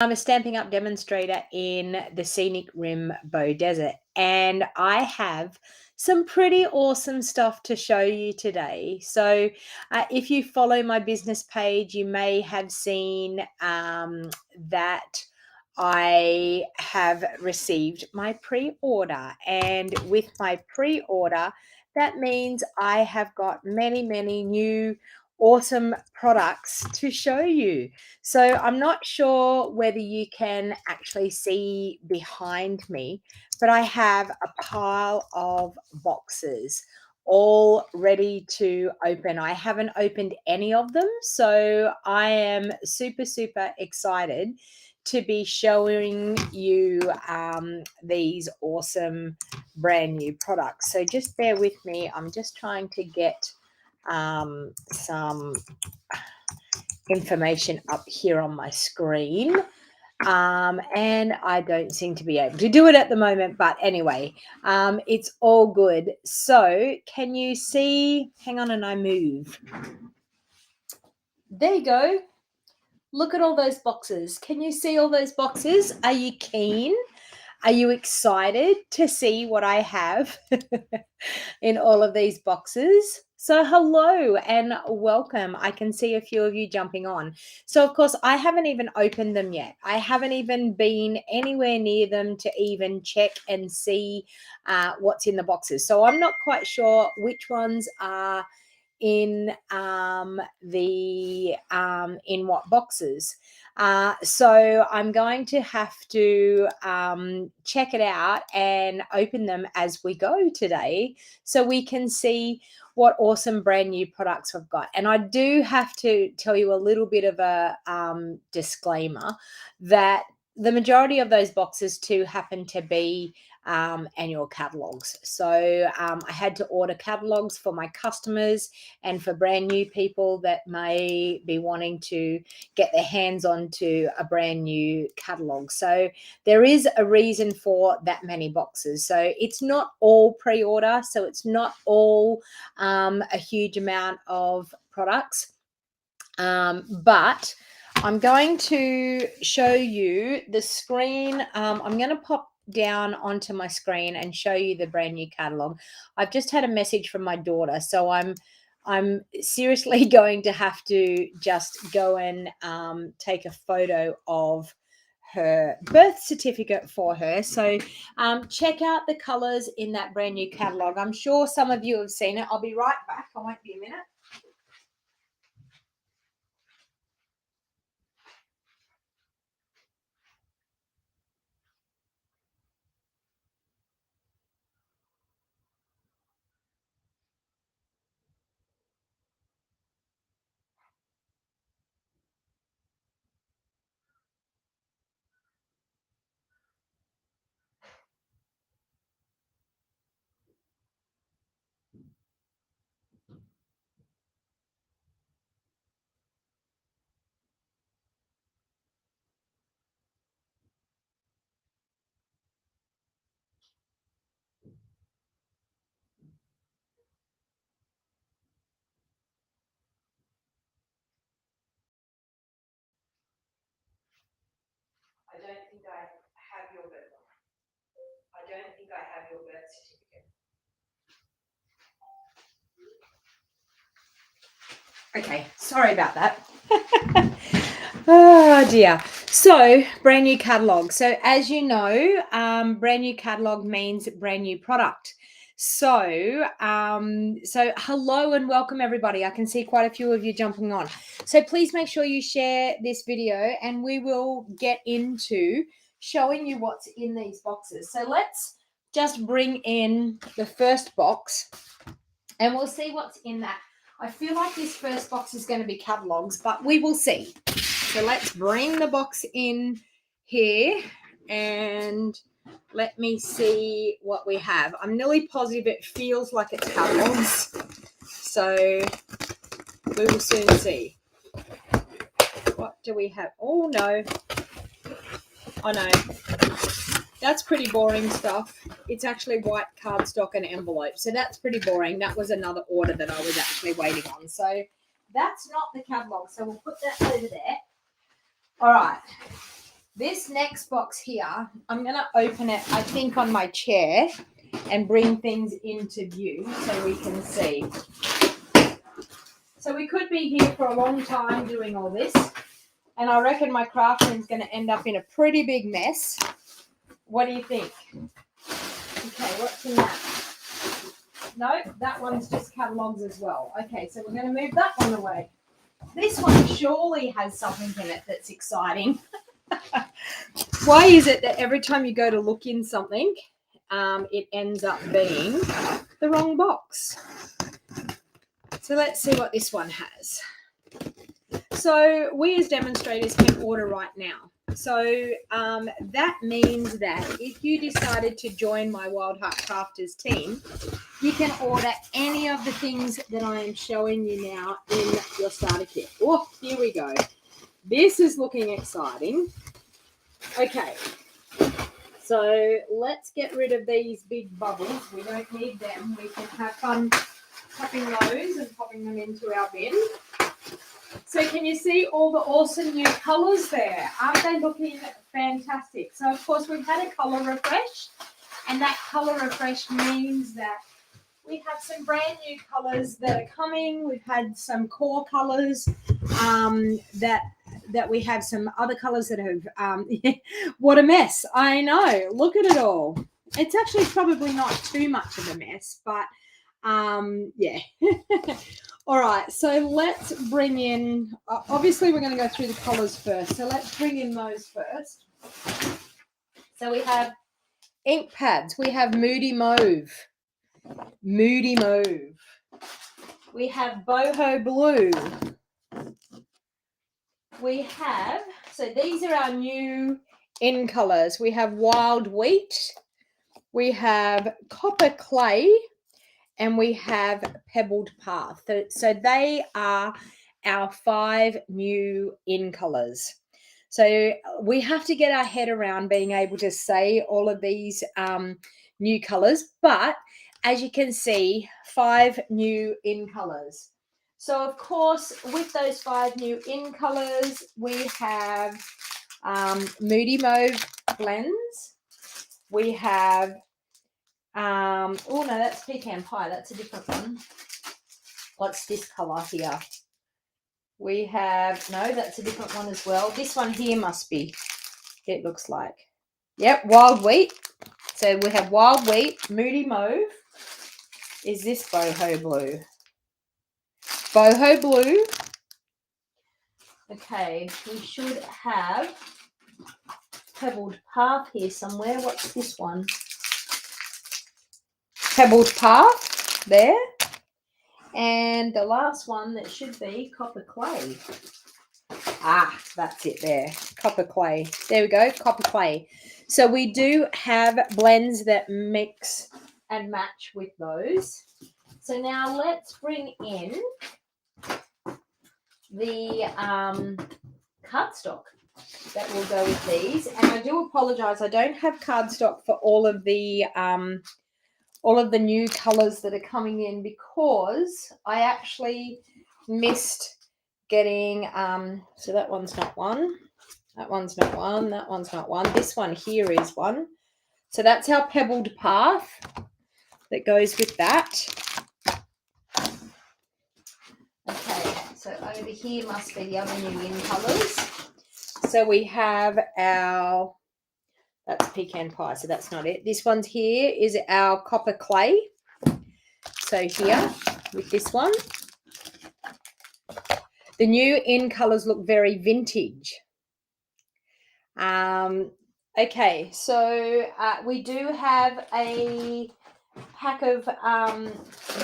I'm a Stampin' UP demonstrator in the Scenic Rim Bow Desert, and I have some pretty awesome stuff to show you today. So, if you follow my business page, you may have seen that I have received my pre-order, and with my pre-order, that means I have got many new awesome products to show you. So I'm not sure whether you can actually see behind me, but I have a pile of boxes all ready to open. I haven't opened any of them, so I am super excited to be showing you these awesome brand new products. So just bear with me. I'm just trying to get some information up here on my screen. And I don't seem to be able to do it at the moment, but anyway, it's all good. So can you see, hang on, and I move. There you go. Look at all those boxes. Can you see all those boxes? Are you keen? Are you excited to see what I have in all of these boxes? So hello and welcome. I can see a few of you jumping on. So of course, I haven't even opened them yet. I haven't even been anywhere near them to even check and see what's in the boxes. So I'm not quite sure which ones are in in what boxes. So I'm going to have to check it out and open them as we go today, so we can see what awesome brand new products we've got. And I do have to tell you a little bit of a disclaimer that the majority of those boxes too happen to be annual catalogs. So I had to order catalogs for my customers and for brand new people that may be wanting to get their hands onto a brand new catalog. So there is a reason for that many boxes. So it's not all pre-order, so it's not all a huge amount of products, but I'm going to show you the screen. I'm going to pop down onto my screen and show you the brand new catalog. I've just had a message from my daughter, so I'm seriously going to have to just go and take a photo of her birth certificate for her. So check out the colors in that brand new catalog. I'm sure some of you have seen it. I'll be right back. I won't be a minute. I don't think I have your birth. I don't think I have your birth certificate. Okay, sorry about that. Oh dear. So brand new catalog. So as you know, brand new catalog means brand new product. So hello and welcome everybody. I can see quite a few of you jumping on. So please make sure you share this video and we will get into showing you what's in these boxes. So let's just bring in the first box and we'll see what's in that. I feel like this first box is going to be catalogs, but we will see. So let's bring the box in here and let me see what we have. I'm nearly positive it feels like it's catalogs. So we will soon see. What do we have? Oh, no. Oh, no. That's pretty boring stuff. It's actually white cardstock and envelope. So that's pretty boring. That was another order that I was actually waiting on. So that's not the catalog. So we'll put that over there. All right. This next box here, I'm going to open it, I think, on my chair and bring things into view so we can see. So we could be here for a long time doing all this, and I reckon my craft room is going to end up in a pretty big mess. What do you think? Okay, what's in that? No, that one's just catalogs as well. Okay, so we're going to move that one away. This one surely has something in it that's exciting. Why is it that every time you go to look in something, it ends up being the wrong box? So let's see what this one has. So we as demonstrators can order right now. So that means that if you decided to join my Wild Heart Crafters team, you can order any of the things that I am showing you now in your starter kit. Oh, here we go. This is looking exciting. Okay, so let's get rid of these big bubbles. We don't need them. We can have fun popping those and popping them into our bin. So can you see all the awesome new colours there? Aren't they looking fantastic? So, of course, we've had a colour refresh, and that colour refresh means that we have some brand new colours that are coming. We've had some core colours that we have some other colours that have, what a mess. I know. Look at it all. It's actually probably not too much of a mess, but yeah. All right, so let's bring in, obviously we're going to go through the colours first. So let's bring in those first. So we have ink pads. We have Moody Mauve. Moody Mauve. We have Boho Blue. We have, so these are our new in colours. We have Wild Wheat. We have Copper Clay. And we have Pebbled Path. So they are our 5 new in colours. So we have to get our head around being able to say all of these new colours. But as you can see, 5 new in colours. So, of course, with those 5 new in colours, we have Moody Mauve blends. We have oh no, that's pecan pie. That's a different one. What's this colour here? We have, no, that's a different one as well. This one here must be, it looks like. Yep, Wild Wheat. So we have Wild Wheat, Moody Mauve. Is this Boho Blue? Boho Blue. Okay, we should have Pebbled Path here somewhere. What's this one? Pebbled Path there, and the last one that should be Copper Clay. That's it there, Copper Clay. There we go, Copper Clay. So we do have blends that mix and match with those. So now let's bring in the cardstock that will go with these. And I do apologise, I don't have cardstock for all of the new colours that are coming in because I actually missed getting, so that one's not one, that one's not one, that one's not one. This one here is one. So that's our Pebbled Path that goes with that. Okay, so over here must be the other new in colours. So we have our, that's pecan pie, so that's not it. This one's here is our Copper Clay. So here with this one. The new in colours look very vintage. Okay, so we do have a pack of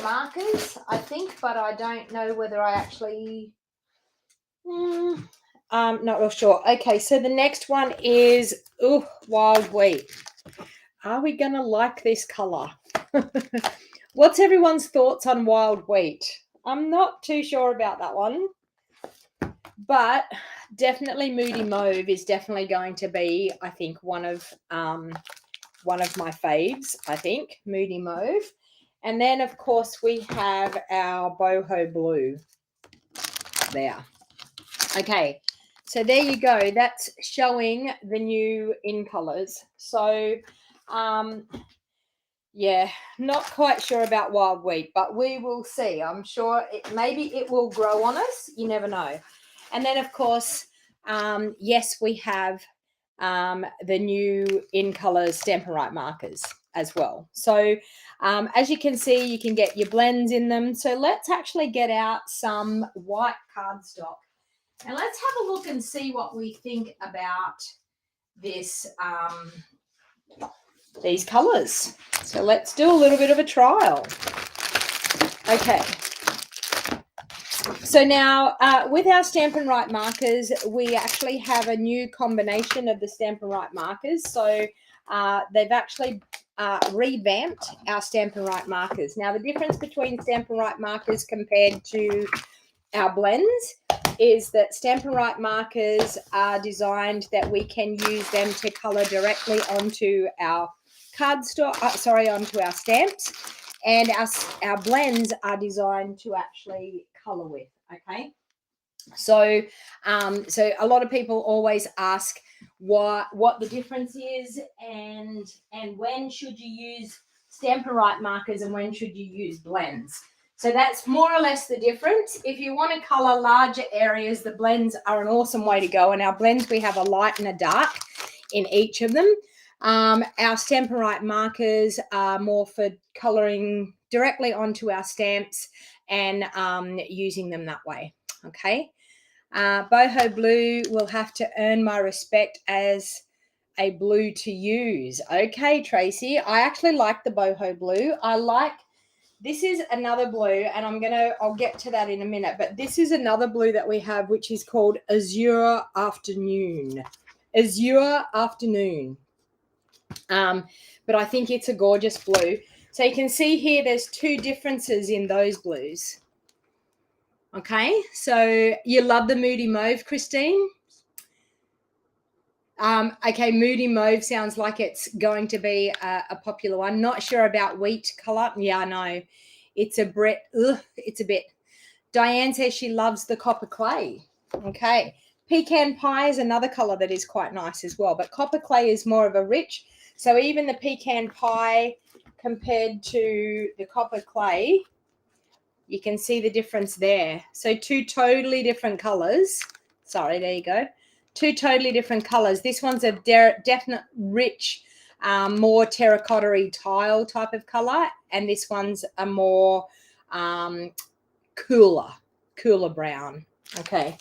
markers, I think, but I don't know whether I actually... not real sure. Okay, so the next one is Wild Wheat. Are we going to like this colour? What's everyone's thoughts on Wild Wheat? I'm not too sure about that one, but definitely Moody Mauve is definitely going to be, I think, one of my faves. I think Moody Mauve, and then of course we have our Boho Blue there. Okay, So there you go. That's showing the new in colors. So yeah, not quite sure about wild wheat, but we will see. I'm sure maybe it will grow on us. You never know. And then, of course, yes, we have the new in colors Stampin' Right markers as well. So as you can see, you can get your blends in them. So let's actually get out some white cardstock and let's have a look and see what we think about this these colors. So let's do a little bit of a trial. Okay. So now with our Stampin' Right markers, we actually have a new combination of the Stampin' Right markers. So they've actually revamped our Stampin' Right markers. Now the difference between Stampin' Right markers compared to our blends is that Stampin' Right markers are designed that we can use them to color directly onto our cardstock, onto our stamps, and our blends are designed to actually color with. Okay, so so a lot of people always ask what the difference is, and when should you use Stampin' Right markers and when should you use blends. So that's more or less the difference. If you want to color larger areas, the blends are an awesome way to go. And our blends, we have a light and a dark in each of them. Our Stampin' Right markers are more for coloring directly onto our stamps and using them that way. Okay. Boho blue will have to earn my respect as a blue to use. Okay, Tracy. I actually like the boho blue. This is another blue, and I'll get to that in a minute, but this is another blue that we have, which is called Azure Afternoon. Azure Afternoon. But I think it's a gorgeous blue. So you can see here, there's two differences in those blues. Okay, so you love the Moody Mauve, Christine? Okay, Moody Mauve sounds like it's going to be a popular one. Not sure about wheat color. Yeah, I know. It's a bit. Diane says she loves the copper clay. Okay. Pecan pie is another color that is quite nice as well, but copper clay is more of a rich. So even the pecan pie compared to the copper clay, you can see the difference there. So two totally different colors. Sorry, there you go. Two totally different colors. This one's a definite rich, more terracotta-y tile type of color, and this one's a more cooler brown. Okay.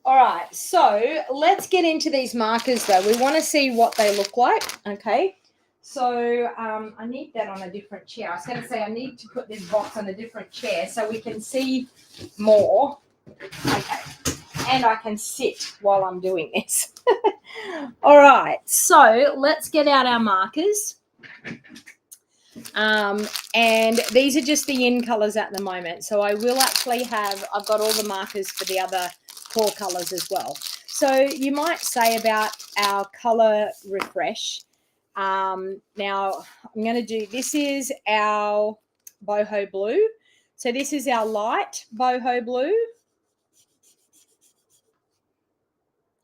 All right. So let's get into these markers though. We want to see what they look like. Okay. So I need that on a different chair. I was going to say I need to put this box on a different chair so we can see more. Okay. And I can sit while I'm doing this. All right. So let's get out our markers. And these are just the in colors at the moment. So I will actually I've got all the markers for the other 4 colors as well. So you might say about our color refresh. Now I'm going to do, this is our boho blue. So this is our light boho blue.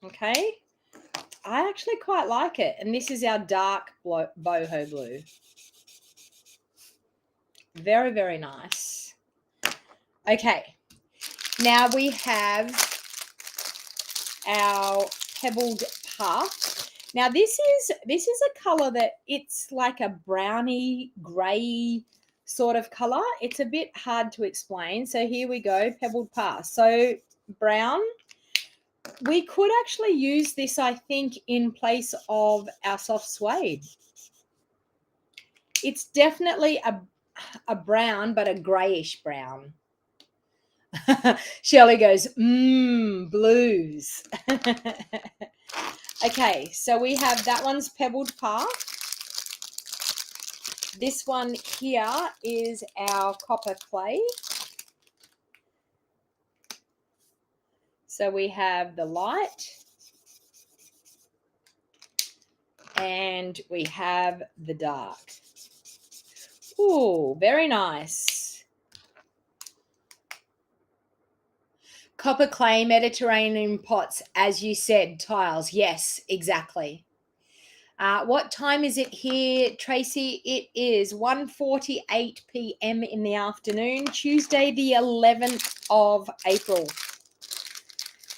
Okay. I actually quite like it. And this is our dark boho blue. Very, very nice. Okay. Now we have our pebbled puff. Now this is a color that it's like a browny gray sort of color. It's a bit hard to explain. So here we go, pebbled puff. So brown. We could actually use this, I think, in place of our soft suede. It's definitely a brown, but a grayish brown. Shelley goes, blues. Okay, so we have that one's pebbled puff. This one here is our copper clay. So we have the light and we have the dark. Ooh, very nice. Copper clay, Mediterranean pots, as you said, tiles. Yes, exactly. What time is it here, Tracy? It is 1:48 p.m. in the afternoon, Tuesday, the 11th of April.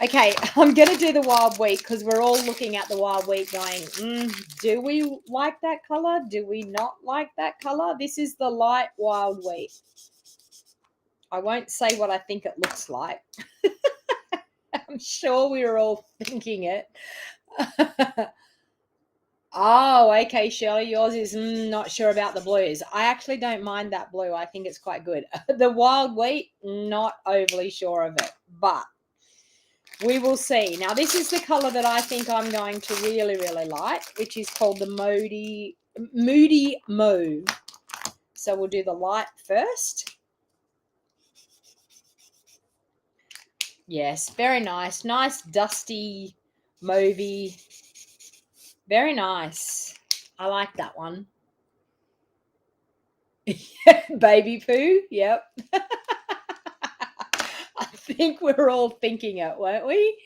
Okay, I'm going to do the wild wheat because we're all looking at the wild wheat going, do we like that color? Do we not like that color? This is the light wild wheat. I won't say what I think it looks like. I'm sure we were all thinking it. Oh, okay, Shirley, yours is not sure about the blues. I actually don't mind that blue. I think it's quite good. The wild wheat, not overly sure of it, but we will see. Now, this is the color that I think I'm going to really, really like, which is called the Moody Mauve. So we'll do the light first. Yes, very nice. Nice, dusty, mauvey. Very nice. I like that one. Baby poo, yep. I think we were all thinking it, weren't we?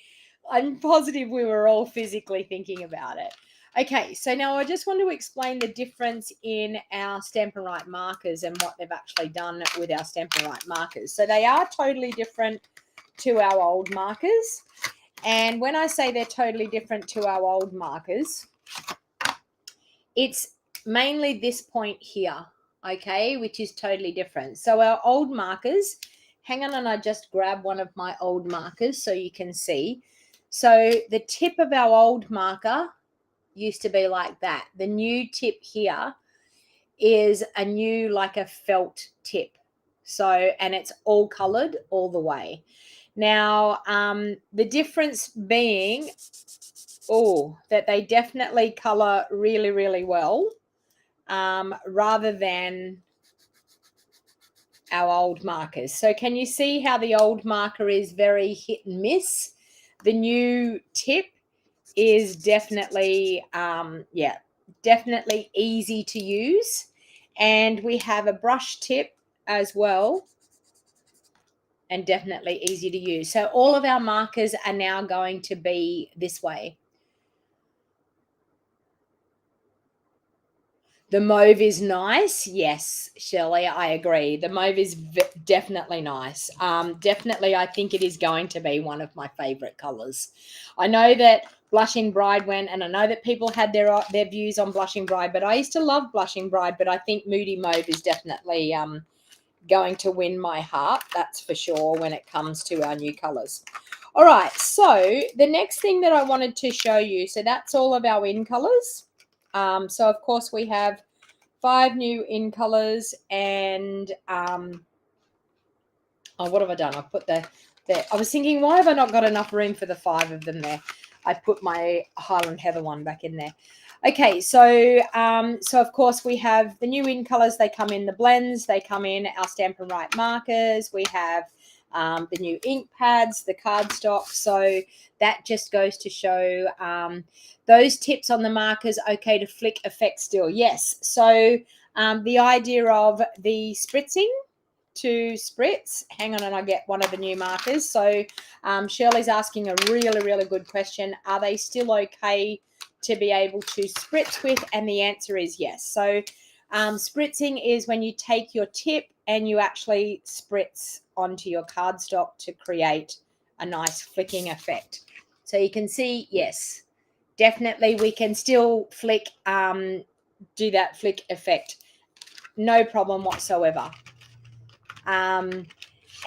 I'm positive we were all physically thinking about it. Okay, so now I just want to explain the difference in our Stampin' Write markers and what they've actually done with our Stampin' Write markers. So they are totally different to our old markers. And when I say they're totally different to our old markers, it's mainly this point here, okay, which is totally different. So our old markers, hang on, and I just grab one of my old markers so you can see. So the tip of our old marker used to be like that. The new tip here is a new, like a felt tip. So, and it's all colored all the way. Now, the difference being, that they definitely color really, really well, rather than our old markers. So can you see how the old marker is very hit and miss? The new tip is definitely, definitely easy to use. And we have a brush tip as well, and definitely easy to use. So all of our markers are now going to be this way. The mauve is nice. Yes, Shelley, I agree. The mauve is definitely nice. Definitely, I think it is going to be one of my favorite colors. I know that Blushing Bride went, and I know that people had their views on Blushing Bride, but I used to love Blushing Bride, but I think Moody Mauve is definitely going to win my heart. That's for sure when it comes to our new colors. All right, so the next thing that I wanted to show you, so that's all of our in colors. So of course we have 5 new in colors, and what have I done? I put the I was thinking, why have I not got enough room for the 5 of them there? I put my Highland Heather one back in there. Okay, so so of course we have the new in colors. They come in the blends. They come in our Stampin' Write markers. We have the new ink pads, the cardstock. So that just goes to show those tips on the markers, okay to flick effect still. Yes, so the idea of the spritzing to spritz. Hang on, and I get one of the new markers. So Shirley's asking a really, really good question. Are they still okay to be able to spritz with? And the answer is yes. So spritzing is when you take your tip and you actually spritz onto your cardstock to create a nice flicking effect. So you can see, yes, definitely we can still flick, do that flick effect. No problem whatsoever.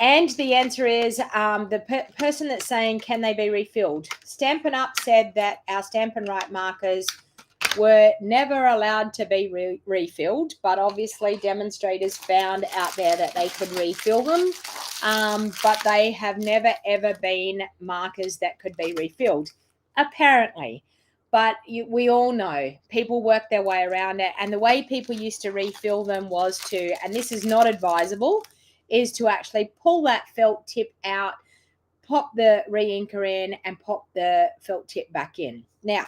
And the answer is the person that's saying, can they be refilled? Stampin' Up said that our Stampin' Write markers were never allowed to be refilled, but obviously demonstrators found out there that they could refill them, but they have never, ever been markers that could be refilled, apparently. But we all know people work their way around it, and the way people used to refill them was to, and this is not advisable, is to actually pull that felt tip out, pop the re-inker in, and pop the felt tip back in. Now,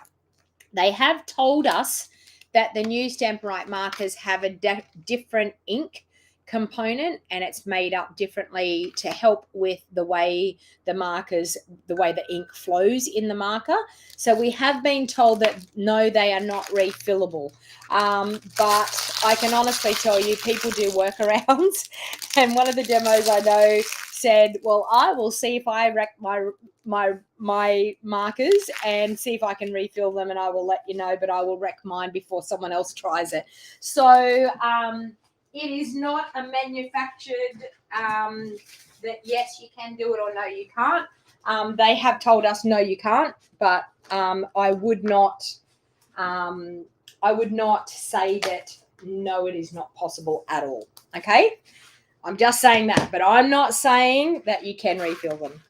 they have told us that the new Stampin' Write markers have a different ink component, and it's made up differently to help with the way the markers, the way the ink flows in the marker. So we have been told that no, they are not refillable. But I can honestly tell you, people do workarounds. And one of the demos I know said, well, I will see if I wreck my markers and see if I can refill them, and I will let you know, but I will wreck mine before someone else tries it. So it is not a manufactured that yes, you can do it or no, you can't. They have told us no, you can't, but I would not say that no, it is not possible at all. Okay, I'm just saying that, but I'm not saying that you can refill them.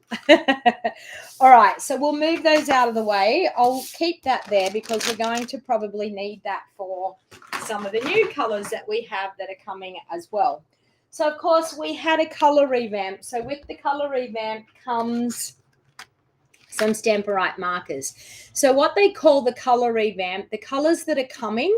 All right, so we'll move those out of the way. I'll keep that there because we're going to probably need that for some of the new colors that we have that are coming as well. So, of course, we had a color revamp. So with the color revamp comes some Stampin' UP markers. So what they call the color revamp, the colors that are coming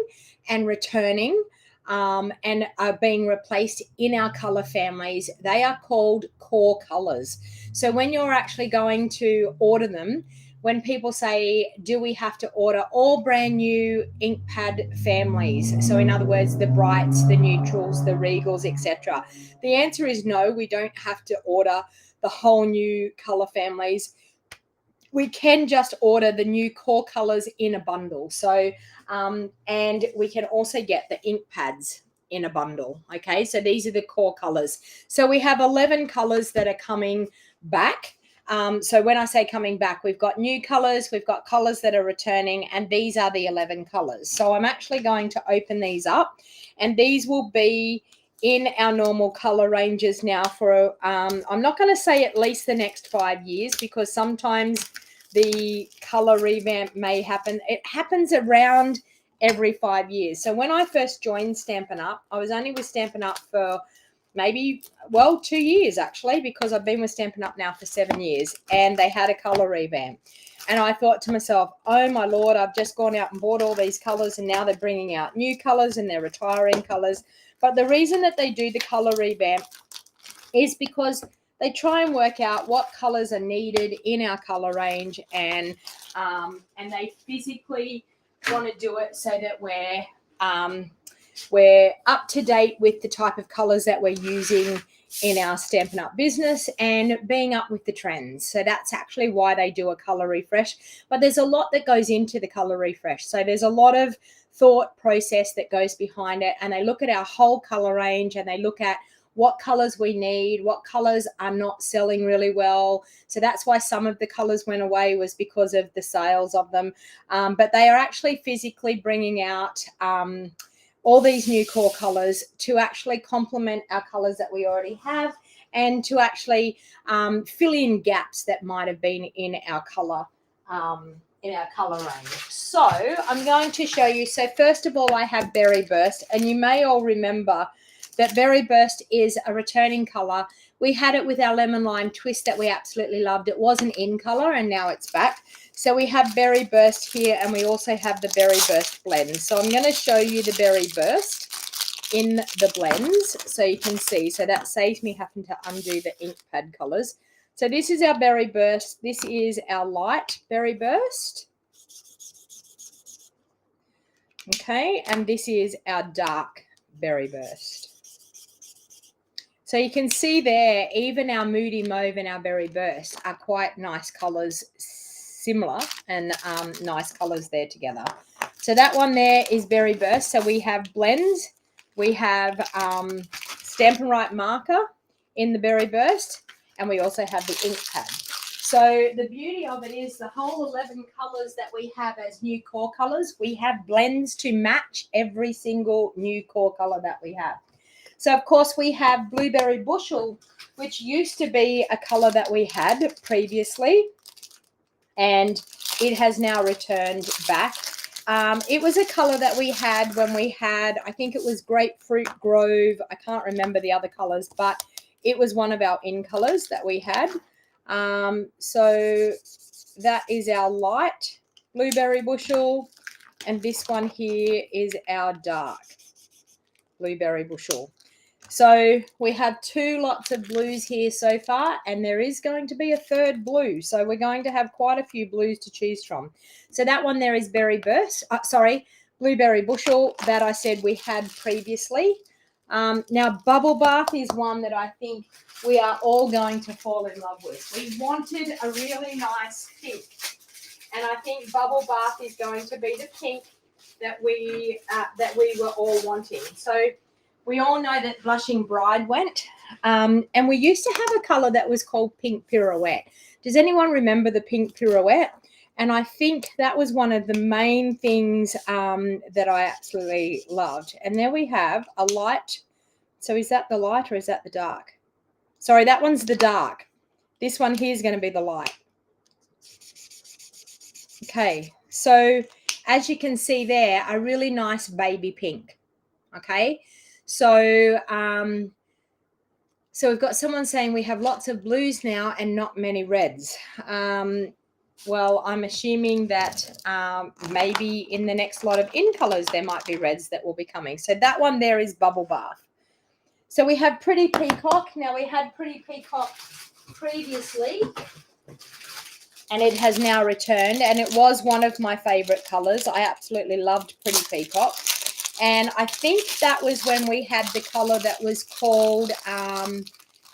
and returning and are being replaced in our color families, they are called core colors. So when you're actually going to order them, when people say, do we have to order all brand new ink pad families? So in other words, the brights, the neutrals, the regals, etc. The answer is no, we don't have to order the whole new color families. We can just order the new core colors in a bundle. So, and we can also get the ink pads in a bundle. Okay, so these are the core colors. So we have 11 colors that are coming back. So when I say coming back, we've got new colors, we've got colors that are returning, and these are the 11 colors. So I'm actually going to open these up, and these will be in our normal color ranges now for, I'm not going to say at least the next 5 years, because sometimes the color revamp may happen. It happens around every 5 years. So when I first joined Stampin' UP, I was only with Stampin' UP for maybe, well, 2 years actually, because I've been with Stampin' UP now for 7 years, and they had a color revamp. And I thought to myself, oh my Lord, I've just gone out and bought all these colors, and now they're bringing out new colors and they're retiring colors. But the reason that they do the color revamp is because they try and work out what colors are needed in our color range, and they physically want to do it so that we're up to date with the type of colors that we're using in our Stampin' UP business and being up with the trends. So that's actually why they do a color refresh. But there's a lot that goes into the color refresh. So there's a lot of thought process that goes behind it, and they look at our whole color range, and they look at what colors we need, what colors are not selling really well. So that's why some of the colors went away, was because of the sales of them. But they are actually physically bringing out all these new core colors to actually complement our colors that we already have, and to actually fill in gaps that might have been in our color range. So I'm going to show you. So first of all, I have Berry Burst, and you may all remember that Berry Burst is a returning color. We had it with our Lemon Lime Twist that we absolutely loved. It wasn't in color, and now it's back. So we have Berry Burst here, and we also have the Berry Burst blend. So I'm going to show you the Berry Burst in the blends so you can see. So that saves me having to undo the ink pad colors. So this is our Berry Burst. This is our light Berry Burst. Okay, and this is our dark Berry Burst. So you can see there, even our Moody Mauve and our Berry Burst are quite nice colors, similar, and nice colors there together. So that one there is Berry Burst. So we have blends. We have Stampin' UP marker in the Berry Burst, and we also have the ink pad. So the beauty of it is the whole 11 colors that we have as new core colors, we have blends to match every single new core color that we have. So, of course, we have Blueberry Bushel, which used to be a color that we had previously, and it has now returned back. It was a color that we had when we had, I think it was Grapefruit Grove. I can't remember the other colors, but it was one of our in colors that we had. So that is our light Blueberry Bushel, and this one here is our dark Blueberry Bushel. So we have 2 lots of blues here so far, and there is going to be a third blue. So we're going to have quite a few blues to choose from. So that one there is blueberry bushel that I said we had previously. Now bubble bath is one that I think we are all going to fall in love with. We wanted a really nice pink, and I think bubble bath is going to be the pink that we were all wanting. So we all know that Blushing Bride went, and we used to have a color that was called Pink Pirouette. Does anyone remember the Pink Pirouette? And I think that was one of the main things that I absolutely loved. And there we have a light. So is that the light or is that the dark? Sorry, that one's the dark. This one here is going to be the light. Okay, so as you can see there, a really nice baby pink. Okay, so so we've got someone saying we have lots of blues now and not many reds. Well, I'm assuming that maybe in the next lot of in colors there might be reds that will be coming. So that one there is bubble bath. So we have Pretty Peacock. Now we had Pretty Peacock previously, and it has now returned, and it was one of my favorite colors. I absolutely loved Pretty Peacock. And I think that was when we had the color that was called,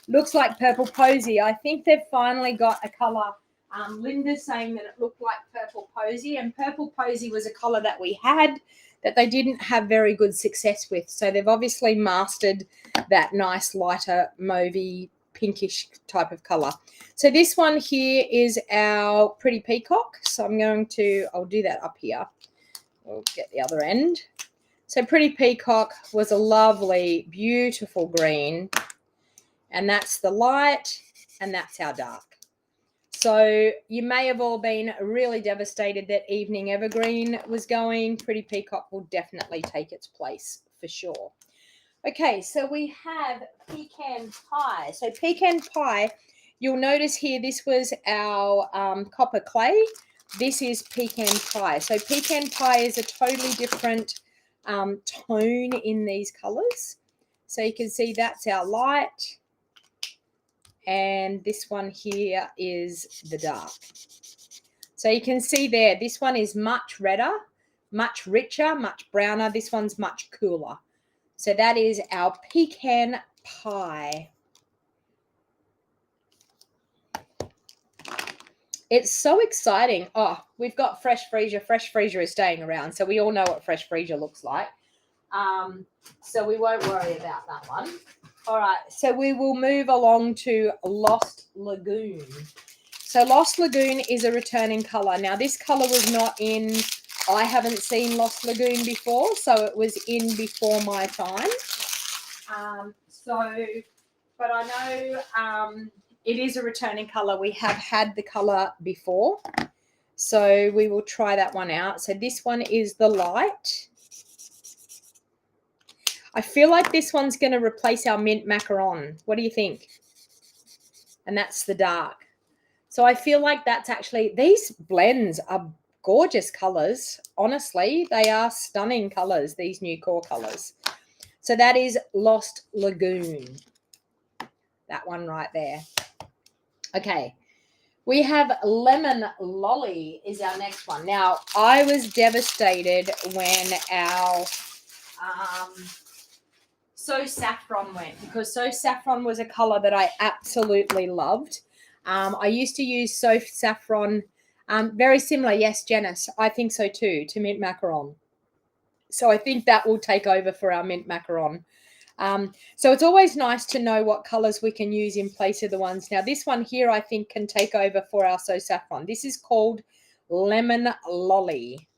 looks like Purple Posy. I think they've finally got a color. Linda's saying that it looked like Purple Posy, and Purple Posy was a color that we had that they didn't have very good success with. So they've obviously mastered that nice lighter mauvey pinkish type of color. So this one here is our Pretty Peacock. So I'll do that up here. We'll get the other end. So Pretty Peacock was a lovely, beautiful green, and that's the light, and that's our dark. So you may have all been really devastated that Evening Evergreen was going. Pretty Peacock will definitely take its place for sure. Okay, so we have Pecan Pie. So Pecan Pie, you'll notice here this was our copper clay. This is Pecan Pie. So Pecan Pie is a totally different tone in these colors. So you can see that's our light, and this one here is the dark. So you can see there, this one is much redder, much richer, much browner. This one's much cooler. So that is our Pecan Pie. It's so exciting. Oh, we've got Fresh Freesia. Fresh Freesia is staying around, so we all know what Fresh Freesia looks like. So we won't worry about that one. All right, so we will move along to Lost Lagoon. So Lost Lagoon is a returning color. Now, this color was not in, I haven't seen Lost Lagoon before, so it was in before my time. But I know it is a returning color. We have had the color before, so we will try that one out. So this one is the light. I feel like this one's going to replace our mint macaron. What do you think? And that's the dark. So I feel like that's actually, these blends are gorgeous colors. Honestly, they are stunning colors, these new core colors. So that is Lost Lagoon. That one right there. Okay. We have Lemon Lolly is our next one. Now, I was devastated when our So Saffron went, because So Saffron was a color that I absolutely loved. I used to use So Saffron, very similar, yes, Janice, I think so too, to Mint Macaron. So I think that will take over for our Mint Macaron. So it's always nice to know what colors we can use in place of the ones. Now, this one here, I think, can take over for our So Saffron. This is called Lemon Lolly.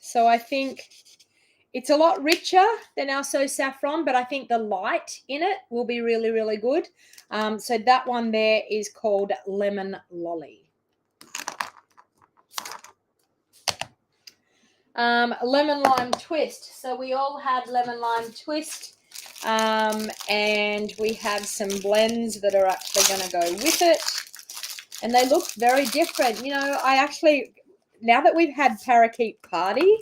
So I think it's a lot richer than our So Saffron, but I think the light in it will be really, really good. So that one there is called Lemon Lolly. Lemon Lime Twist. So we all had Lemon Lime Twist, and we have some blends that are actually going to go with it. And they look very different. You know, I actually, now that we've had Parakeet Party,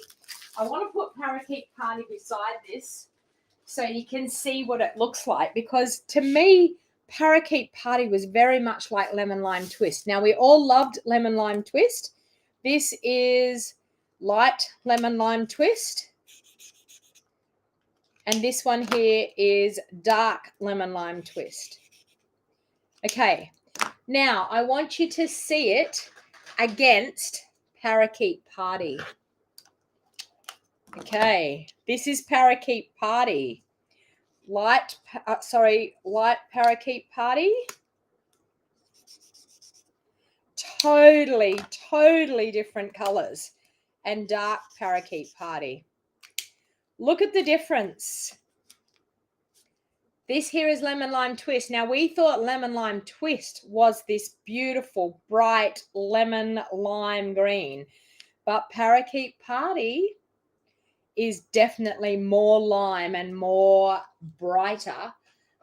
I want to put Parakeet Party beside this so you can see what it looks like, because to me, Parakeet Party was very much like Lemon Lime Twist. Now, we all loved Lemon Lime Twist. This is light Lemon Lime Twist. And this one here is dark Lemon Lime Twist. Okay, now I want you to see it against Parakeet Party. Okay, this is Parakeet Party. Light Parakeet Party. Totally different colors. And dark Parakeet Party. Look at the difference. This here is Lemon Lime Twist. Now, we thought Lemon Lime Twist was this beautiful, bright lemon lime green. But Parakeet Party is definitely more lime and more brighter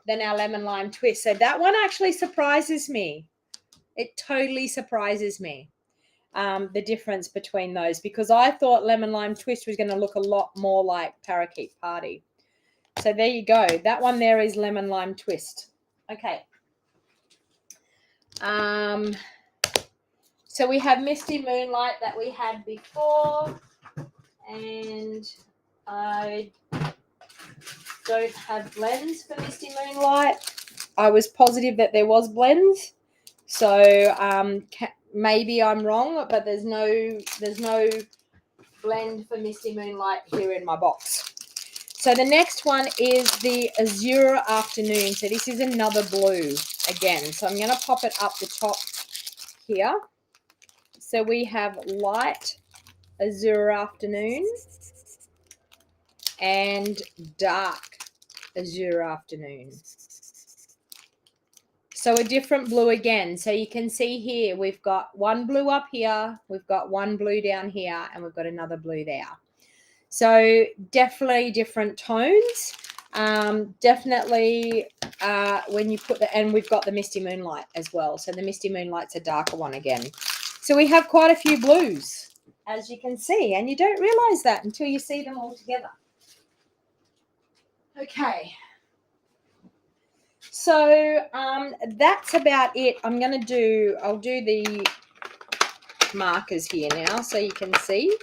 than our Lemon Lime Twist. So that one actually surprises me. It totally surprises me, the difference between those, because I thought Lemon Lime Twist was going to look a lot more like Parakeet Party. So there you go. That one there is Lemon Lime Twist. Okay. So we have Misty Moonlight that we had before. And I don't have blends for Misty Moonlight. I was positive that there was blends. So maybe I'm wrong, but there's no blend for Misty Moonlight here in my box. So the next one is the Azure Afternoon. So this is another blue again. So I'm going to pop it up the top here. So we have light Azure Afternoon and dark Azure Afternoon. So a different blue again. So you can see here, we've got one blue up here, we've got one blue down here, and we've got another blue there. So definitely different tones. Definitely when you put and we've got the Misty Moonlight as well. So the Misty Moonlight's a darker one again. So we have quite a few blues, as you can see, and you don't realize that until you see them all together. Okay. So that's about it. I'll do the markers here now so you can see.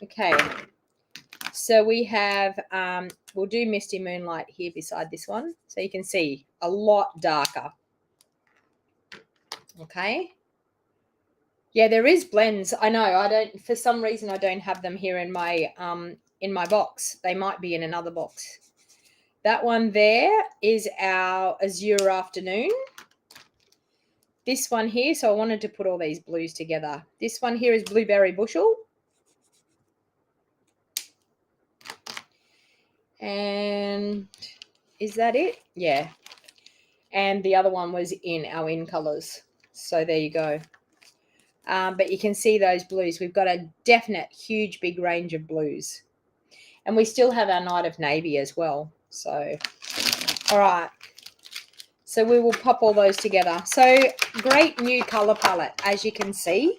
Okay, so we have, we'll do Misty Moonlight here beside this one. So you can see a lot darker. Okay. Yeah, there is blends. I know, for some reason, I don't have them here in my box. They might be in another box. That one there is our Azure Afternoon. This one here, so I wanted to put all these blues together. This one here is Blueberry Bushel. And is that it? Yeah. And the other one was in our in colors. So there you go. But you can see those blues. We've got a definite, huge, big range of blues. And we still have our Night of Navy as well. So, all right. So we will pop all those together. So great new color palette, as you can see.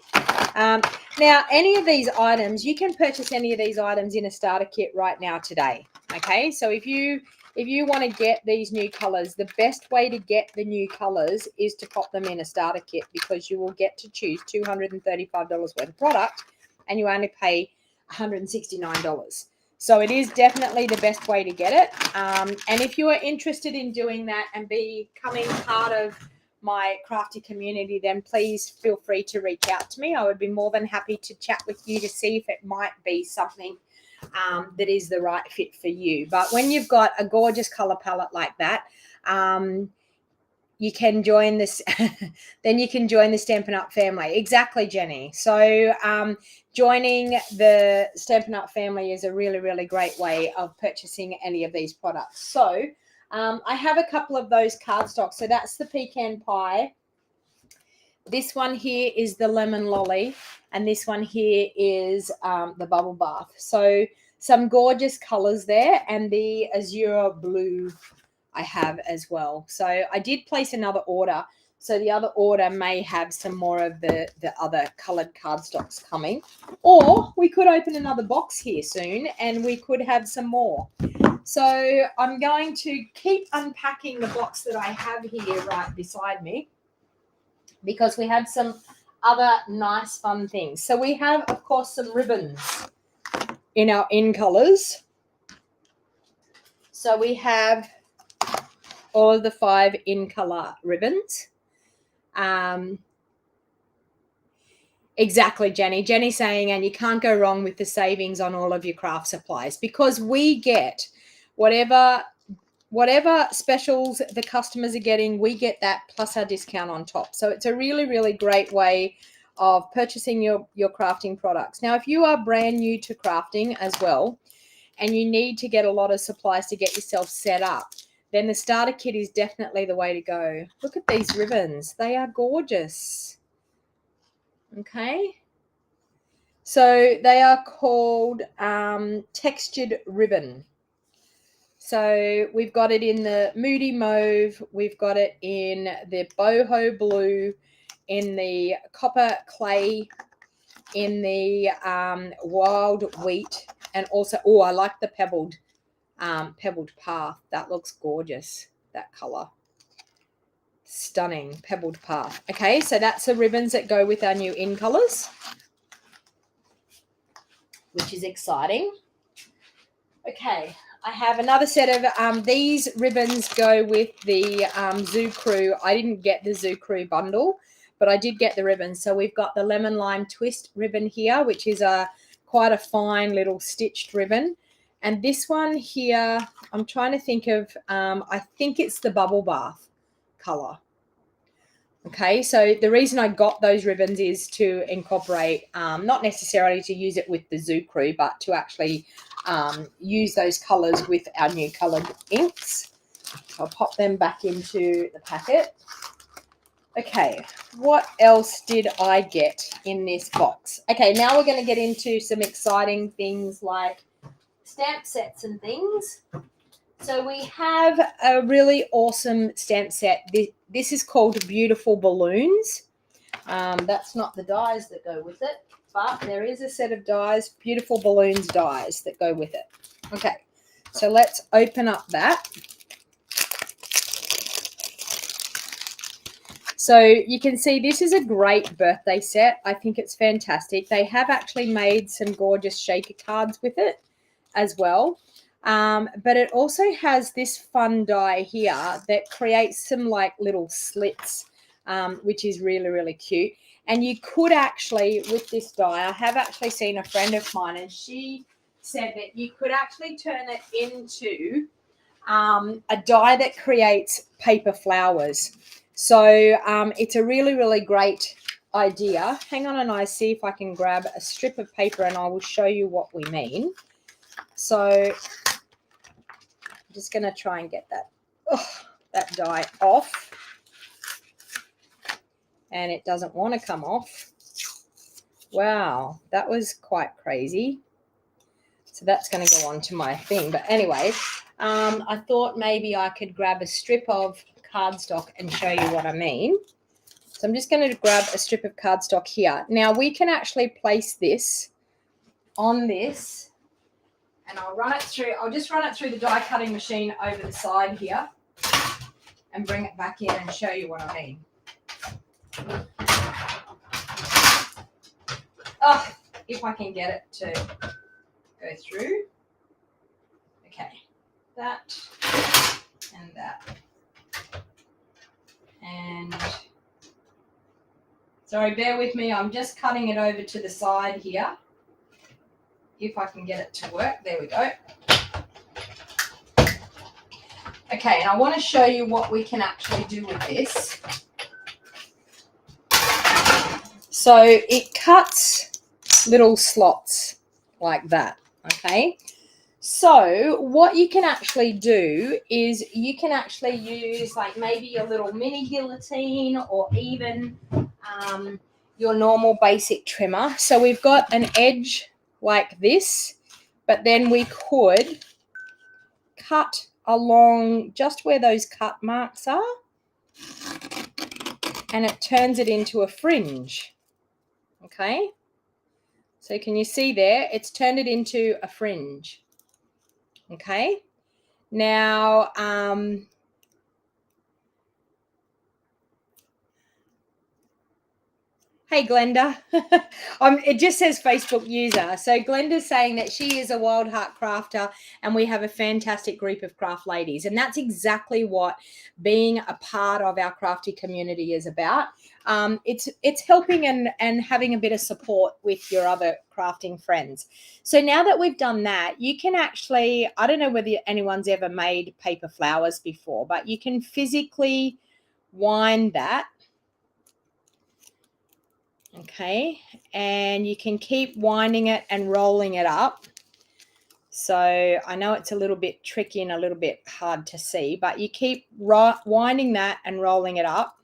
Now, any of these items, you can purchase any of these items in a starter kit right now today. Okay, so if you want to get these new colors, the best way to get the new colors is to pop them in a starter kit, because you will get to choose $235 worth of product and you only pay $169. So it is definitely the best way to get it. And if you are interested in doing that and becoming part of my crafty community, then please feel free to reach out to me. I would be more than happy to chat with you to see if it might be something that is the right fit for you. But when you've got a gorgeous color palette like that, you can join this, then you can join the Stampin' Up family. Exactly, Jenny. So joining the Stampin' Up family is a really, really great way of purchasing any of these products. So I have a couple of those cardstock. So that's the Pecan Pie. This one here is the Lemon Lolly. And this one here is the Bubble Bath. So some gorgeous colors there. And the Azure Blue I have as well. So I did place another order. So the other order may have some more of the other coloured cardstocks coming. Or we could open another box here soon and we could have some more. So I'm going to keep unpacking the box that I have here right beside me, because we have some other nice fun things. So we have, of course, some ribbons in our in colours. So we have all of the 5 in colour ribbons. Exactly, Jenny. Jenny saying, and you can't go wrong with the savings on all of your craft supplies, because we get whatever specials the customers are getting, we get that plus our discount on top. So it's a really, really great way of purchasing your crafting products. Now, if you are brand new to crafting as well, and you need to get a lot of supplies to get yourself set up, then the starter kit is definitely the way to go. Look at these ribbons. They are gorgeous. Okay. So they are called textured ribbon. So we've got it in the Moody Mauve, we've got it in the Boho Blue, in the Copper Clay, in the Wild Wheat, and also, oh, I like the Pebbled Path. That looks gorgeous, that colour. Stunning, Pebbled Path. Okay, so that's the ribbons that go with our new in colours, which is exciting. Okay, I have another set of these ribbons go with the Zoo Crew. I didn't get the Zoo Crew bundle, but I did get the ribbons. So we've got the Lemon Lime Twist ribbon here, which is quite a fine little stitched ribbon. And this one here, I'm trying to think of, I think it's the Bubble Bath colour. Okay, so the reason I got those ribbons is to incorporate, not necessarily to use it with the Zoo Crew, but to actually use those colours with our new coloured inks. So I'll pop them back into the packet. Okay, what else did I get in this box? Okay, now we're going to get into some exciting things like stamp sets and things. So we have a really awesome stamp set. This is called Beautiful Balloons. That's not the dies that go with it, but there is a set of dies, Beautiful Balloons dies that go with it. Okay, so let's open up that. So you can see this is a great birthday set. I think it's fantastic. They have actually made some gorgeous shaker cards with it as well. But it also has this fun die here that creates some like little slits, which is really, really cute. And you could actually, with this die, I have actually seen a friend of mine, and she said that you could actually turn it into a die that creates paper flowers. So it's a really, really great idea. Hang on, and I see if I can grab a strip of paper and I will show you what we mean. So I'm just going to try and get that die off. And it doesn't want to come off. Wow, that was quite crazy. So that's going to go onto my thing. But anyway, I thought maybe I could grab a strip of cardstock and show you what I mean. So I'm just going to grab a strip of cardstock here. Now we can actually place this on this, and I'll run it through. I'll just run it through the die cutting machine over the side here and bring it back in and show you what I mean. Oh, if I can get it to go through. Okay, that and that. And sorry, bear with me. I'm just cutting it over to the side here. If I can get it to work. There we go. Okay, and I want to show you what we can actually do with this. So it cuts little slots like that, okay? So what you can actually do is you can actually use like maybe a little mini guillotine or even your normal basic trimmer. So we've got an edge like this, but then we could cut along just where those cut marks are. and it turns it into a fringe. Okay, so can you see there? It's turned it into a fringe. Okay, now hey, Glenda. It just says Facebook user. So Glenda's saying that she is a Wild Heart crafter and we have a fantastic group of craft ladies. And that's exactly what being a part of our crafty community is about. It's helping and having a bit of support with your other crafting friends. So now that we've done that, you can actually, I don't know whether anyone's ever made paper flowers before, but you can physically wind that. Okay, and you can keep winding it and rolling it up. So I know it's a little bit tricky and a little bit hard to see, but you keep winding that and rolling it up.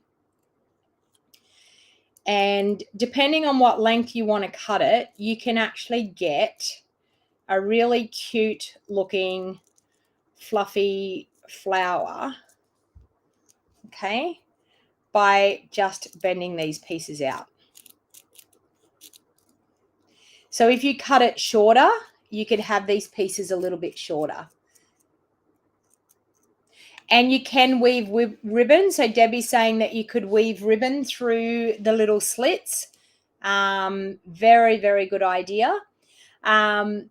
And depending on what length you want to cut it, you can actually get a really cute looking fluffy flower, okay, by just bending these pieces out. So if you cut it shorter, you could have these pieces a little bit shorter. And you can weave ribbon. So Debbie's saying that you could weave ribbon through the little slits. Very, very good idea. How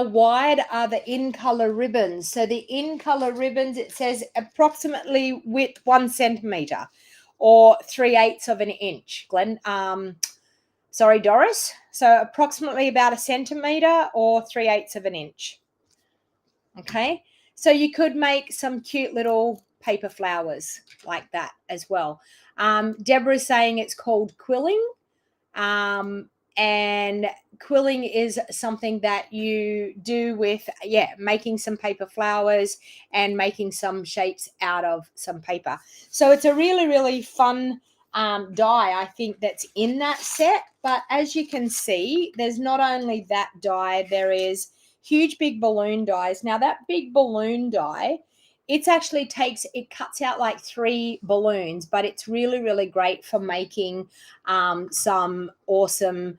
wide are the in-color ribbons? So the in-color ribbons, it says approximately width 1 centimeter or 3/8 of an inch. Glenn, sorry, Doris. So approximately about 1 centimeter or 3/8 of an inch. Okay, so you could make some cute little paper flowers like that as well. Deborah's saying it's called quilling. And quilling is something that you do with, making some paper flowers and making some shapes out of some paper. So it's a really, really fun die, I think, that's in that set. But as you can see, there's not only that die, there is huge big balloon dies. Now that big balloon die, it cuts out like 3 balloons, but it's really, really great for making some awesome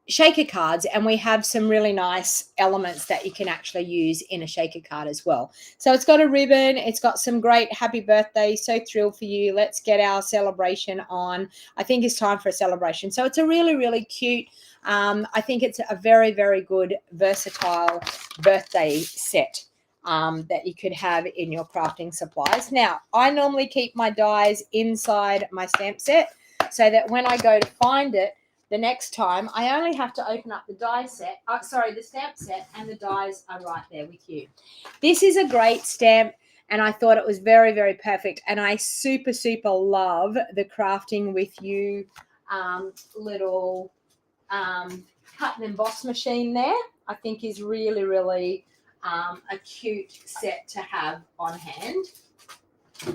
shaker cards. And we have some really nice elements that you can actually use in a shaker card as well. So it's got a ribbon. It's got some great happy birthday. So thrilled for you. Let's get our celebration on. I think it's time for a celebration. So it's a really, really cute, I think it's a very, very good versatile birthday set that you could have in your crafting supplies. Now, I normally keep my dies inside my stamp set so that when I go to find it the next time, I only have to open up the the stamp set, and the dies are right there with you. This is a great stamp, and I thought it was very, very perfect. And I super, super love the crafting with you little cut and emboss machine there. I think is really, really a cute set to have on hand.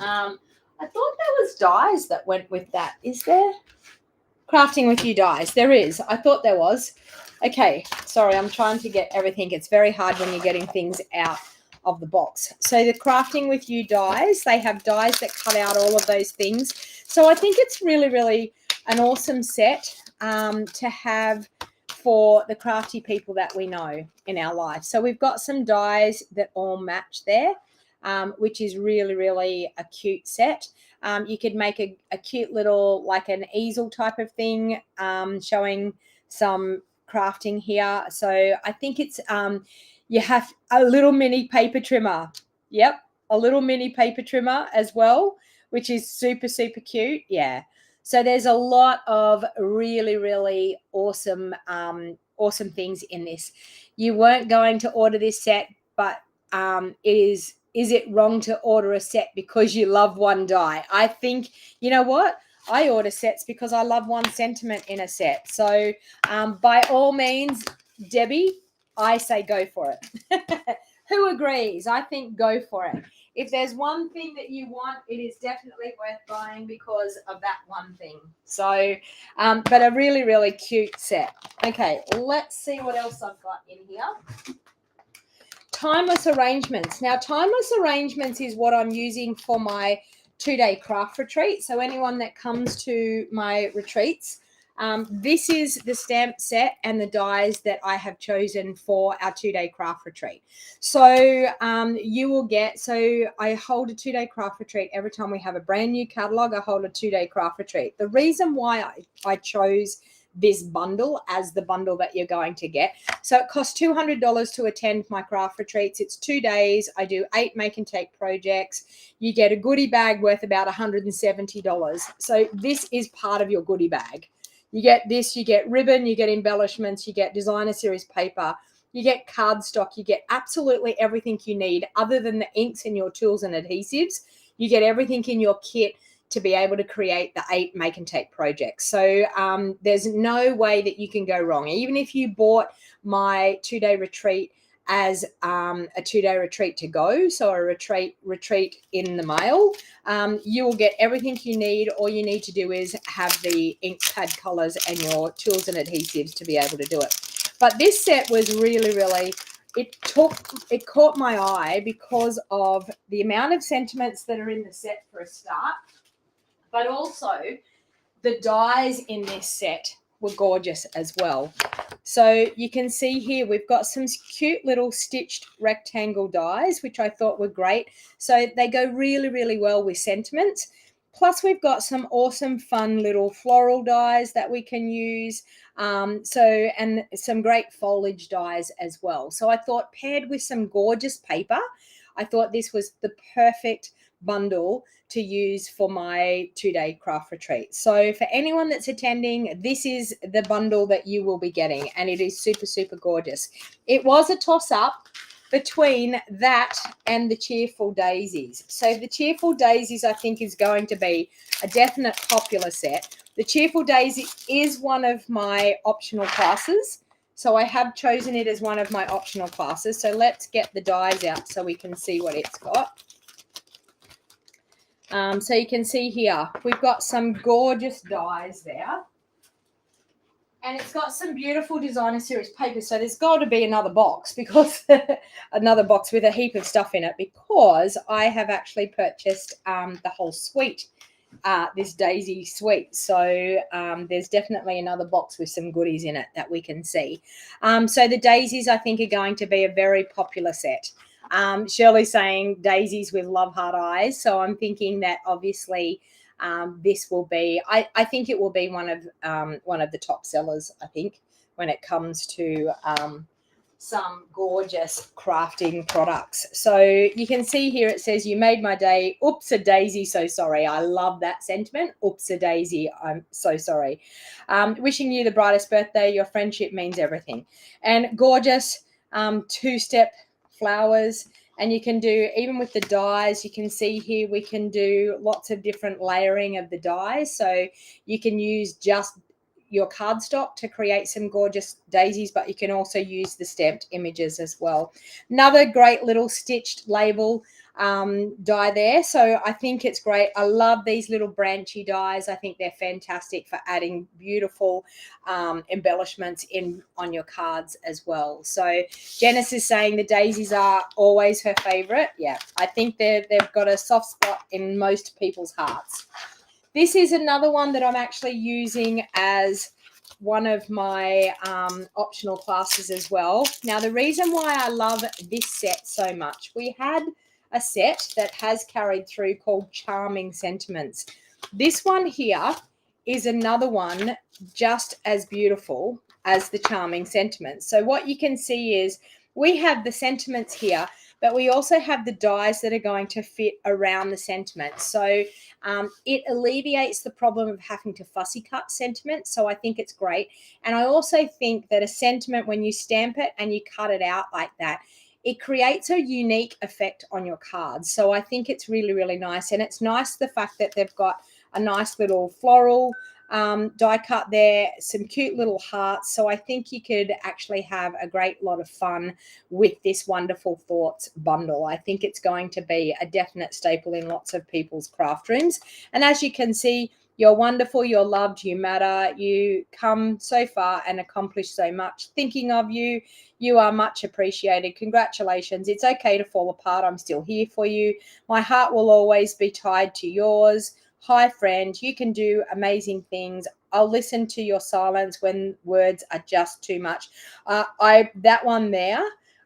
I thought there was dies that went with that. Is there? Crafting with you dies. There is. I thought there was. Okay. Sorry, I'm trying to get everything. It's very hard when you're getting things out of the box. So the crafting with you dies, they have dies that cut out all of those things. So I think it's really, really an awesome set to have for the crafty people that we know in our life. So we've got some dies that all match there, which is really, really a cute set. You could make a cute little, like an easel type of thing, showing some crafting here. So I think it's, you have a little mini paper trimmer. Yep, a little mini paper trimmer as well, which is super, super cute. Yeah. So there's a lot of really, really awesome, awesome things in this. You weren't going to order this set, but is it wrong to order a set because you love one die? I think, you know what? I order sets because I love one sentiment in a set. So by all means, Debbie, I say go for it. Who agrees? I think go for it. If there's one thing that you want, it is definitely worth buying because of that one thing. So, but a really, really cute set. Okay, let's see what else I've got in here. timeless arrangements. Now, timeless arrangements is what I'm using for my 2-day craft retreat. So anyone that comes to my retreats, this is the stamp set and the dies that I have chosen for our 2-day craft retreat. So you will get, so I hold a 2-day craft retreat every time we have a brand new catalog. I hold a 2-day craft retreat. The reason why I chose this bundle as the bundle that you're going to get. So it costs $200 to attend my craft retreats. It's 2 days. I do 8 make and take projects. You get a goodie bag worth about $170. So this is part of your goodie bag. You get this, you get ribbon, you get embellishments, you get designer series paper, you get cardstock, you get absolutely everything you need other than the inks and your tools and adhesives. You get everything in your kit to be able to create the 8 make and take projects. So there's no way that you can go wrong. Even if you bought my 2-day retreat as a 2-day retreat to go, so a retreat in the mail, you will get everything you need. All you need to do is have the ink pad colors and your tools and adhesives to be able to do it. But this set was really, it caught my eye because of the amount of sentiments that are in the set for a start, but also the dies in this set were gorgeous as well. So you can see here we've got some cute little stitched rectangle dies, which I thought were great. So they go really well with sentiments. Plus we've got some awesome fun little floral dies that we can use. And some great foliage dies as well. So I thought paired with some gorgeous paper, I thought this was the perfect bundle to use for my 2-day craft retreat. So for anyone that's attending, this is the bundle that you will be getting, and it is super gorgeous. It was a toss-up between that and the Cheerful Daisies. So the Cheerful Daisies, I think, is going to be a definite popular set. The Cheerful Daisy is one of my optional classes, so I have chosen it as one of my optional classes. So let's get the dies out so we can see what it's got. So you can see here, we've got some gorgeous dies there. And it's got some beautiful designer series paper. So there's got to be another box, because another box with a heap of stuff in it, because I have actually purchased the whole suite, this daisy suite. So there's definitely another box with some goodies in it that we can see. So the daisies, I think, are going to be a very popular set. Shirley's saying daisies with love heart eyes. So I'm thinking that obviously this will be, I think it will be one of the top sellers, I think, when it comes to some gorgeous crafting products. So you can see here it says, "You made my day. Oops a daisy, so sorry." I love that sentiment. Oops a daisy, I'm so sorry. Wishing you the brightest birthday. Your friendship means everything. And gorgeous 2-step flowers. And you can do, even with the dies, you can see here we can do lots of different layering of the dies. So you can use just your cardstock to create some gorgeous daisies, but you can also use the stamped images as well. Another great little stitched label die there. So I think it's great. I love these little branchy dies. I think they're fantastic for adding beautiful embellishments on your cards as well. So Janice is saying the daisies are always her favorite. Yeah, I think they've got a soft spot in most people's hearts. This is another one that I'm actually using as one of my optional classes as well. Now, the reason why I love this set so much, we had a set that has carried through called Charming Sentiments. This one here is another one just as beautiful as the Charming Sentiments. So what you can see is we have the sentiments here, but we also have the dies that are going to fit around the sentiments. So it alleviates the problem of having to fussy cut sentiments. So I think it's great. And I also think that a sentiment, when you stamp it and you cut it out like that, it creates a unique effect on your cards. So I think it's really nice. And it's nice the fact that they've got a nice little floral die cut there, some cute little hearts. So I think you could actually have a great lot of fun with this Wonderful Thoughts bundle. I think it's going to be a definite staple in lots of people's craft rooms. And as you can see, you're wonderful, you're loved, you matter, you come so far and accomplish so much. Thinking of you, you are much appreciated. Congratulations. It's okay to fall apart. I'm still here for you. My heart will always be tied to yours. Hi, friend. You can do amazing things. I'll listen to your silence when words are just too much. That one there,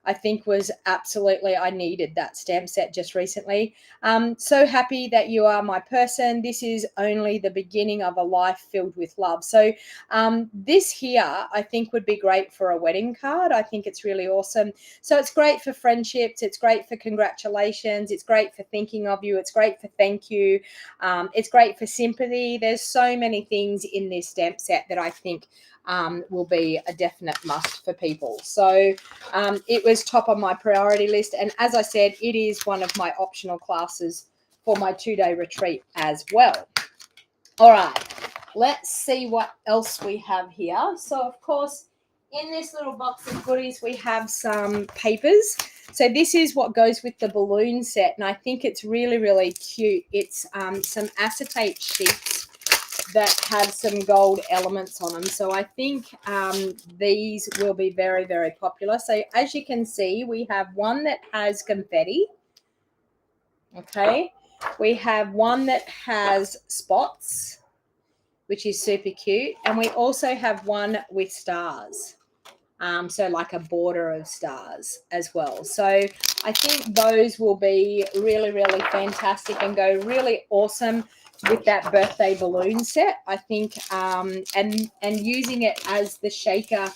I think was absolutely, I needed that stamp set just recently. So happy that you are my person. This is only the beginning of a life filled with love. So this here, I think would be great for a wedding card. I think it's really awesome. So it's great for friendships. It's great for congratulations. It's great for thinking of you. It's great for thank you. It's great for sympathy. There's so many things in this stamp set that I think will be a definite must for people. So it was top on my priority list. And as I said, it is one of my optional classes for my 2-day retreat as well. All right, let's see what else we have here. So, of course, in this little box of goodies, we have some papers. So this is what goes with the balloon set, and I think it's really, really cute. It's some acetate sheets that have some gold elements on them. So I think these will be very, very popular. So as you can see, we have one that has confetti. Okay. We have one that has spots, which is super cute. And we also have one with stars. So like a border of stars as well. So I think those will be really, really fantastic and go really awesome with that birthday balloon set, I think, and using it as the shaker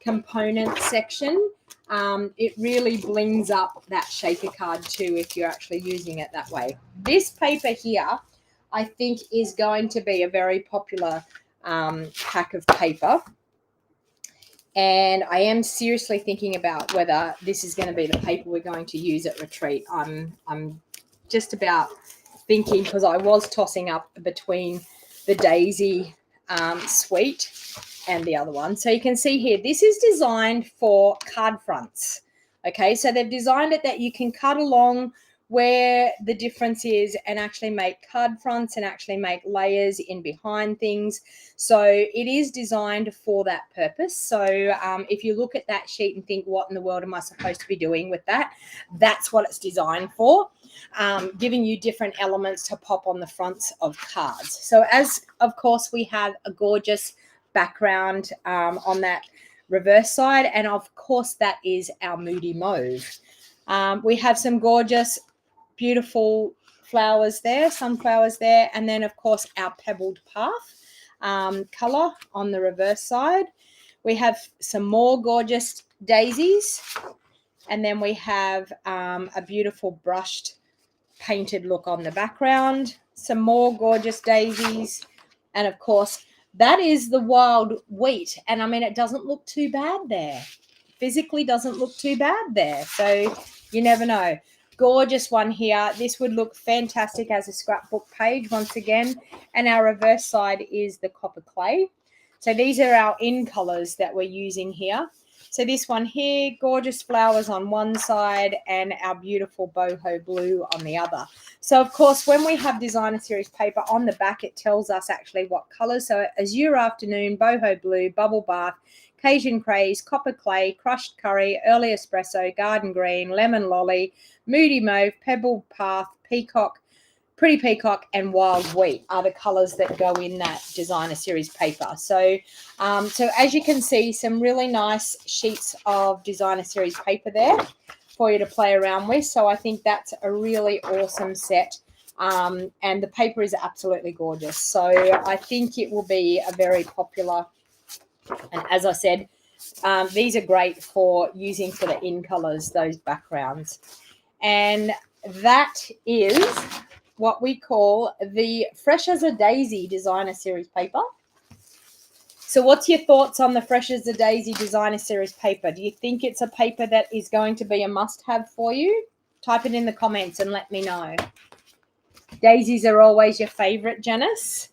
component section, it really blings up that shaker card too if you're actually using it that way. This paper here, I think, is going to be a very popular pack of paper. And I am seriously thinking about whether this is going to be the paper we're going to use at retreat. I'm just about thinking, because I was tossing up between the Daisy suite and the other one. So you can see here, this is designed for card fronts. Okay, so they've designed it that you can cut along where the difference is and actually make card fronts and actually make layers in behind things. So it is designed for that purpose. So if you look at that sheet and think, what in the world am I supposed to be doing with that? That's what it's designed for, giving you different elements to pop on the fronts of cards. So as, of course, we have a gorgeous background on that reverse side. And of course, that is our Moody Mauve. We have some gorgeous, beautiful flowers there, sunflowers there, and then of course our pebbled path color on the reverse side. We have some more gorgeous daisies, and then we have a beautiful brushed painted look on the background, some more gorgeous daisies, and of course that is the wild wheat. And I mean, it doesn't look too bad there, physically doesn't look too bad there, so you never know. Gorgeous one here. This would look fantastic as a scrapbook page once again. And our reverse side is the copper clay. So these are our in colors that we're using here. So this one here, gorgeous flowers on one side and our beautiful boho blue on the other. So of course, when we have designer series paper on the back, it tells us actually what colors. So azure afternoon, boho blue, bubble bath, Cajun craze, copper clay, crushed curry, early espresso, garden green, lemon lolly, moody mauve, pebble path, peacock, pretty peacock, and wild wheat are the colors that go in that designer series paper. So, so as you can see, some really nice sheets of designer series paper there for you to play around with. So I think that's a really awesome set. And the paper is absolutely gorgeous. So I think it will be a very popular. And as I said, these are great for using for the in colors, those backgrounds. And that is what we call the Fresh as a Daisy designer series paper. So what's your thoughts on the Fresh as a Daisy designer series paper? Do you think it's a paper that is going to be a must-have for you? Type it in the comments and let me know. Daisies are always your favorite, Janice.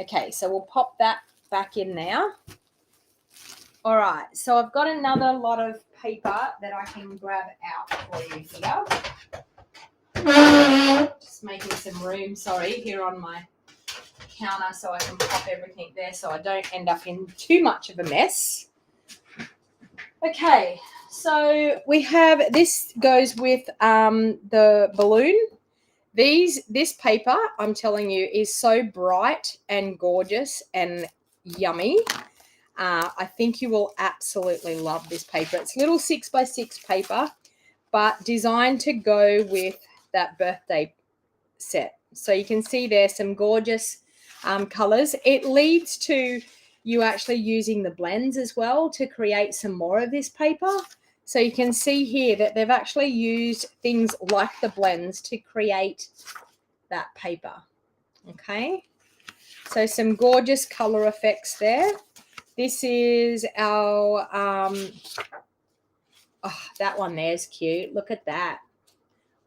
Okay, so we'll pop that back in now. All right, so I've got another lot of paper that I can grab out for you here. Just making some room, sorry, here on my counter so I can pop everything there so I don't end up in too much of a mess. Okay, so we have, this goes with the balloon. This paper, I'm telling you, is so bright and gorgeous and yummy. I think you will absolutely love this paper. It's little 6x6 paper, but designed to go with that birthday set. So you can see there's some gorgeous colors. It leads to you actually using the blends as well to create some more of this paper. So you can see here that they've actually used things like the blends to create that paper. Okay, so some gorgeous color effects there. This is our that one there is cute. Look at that,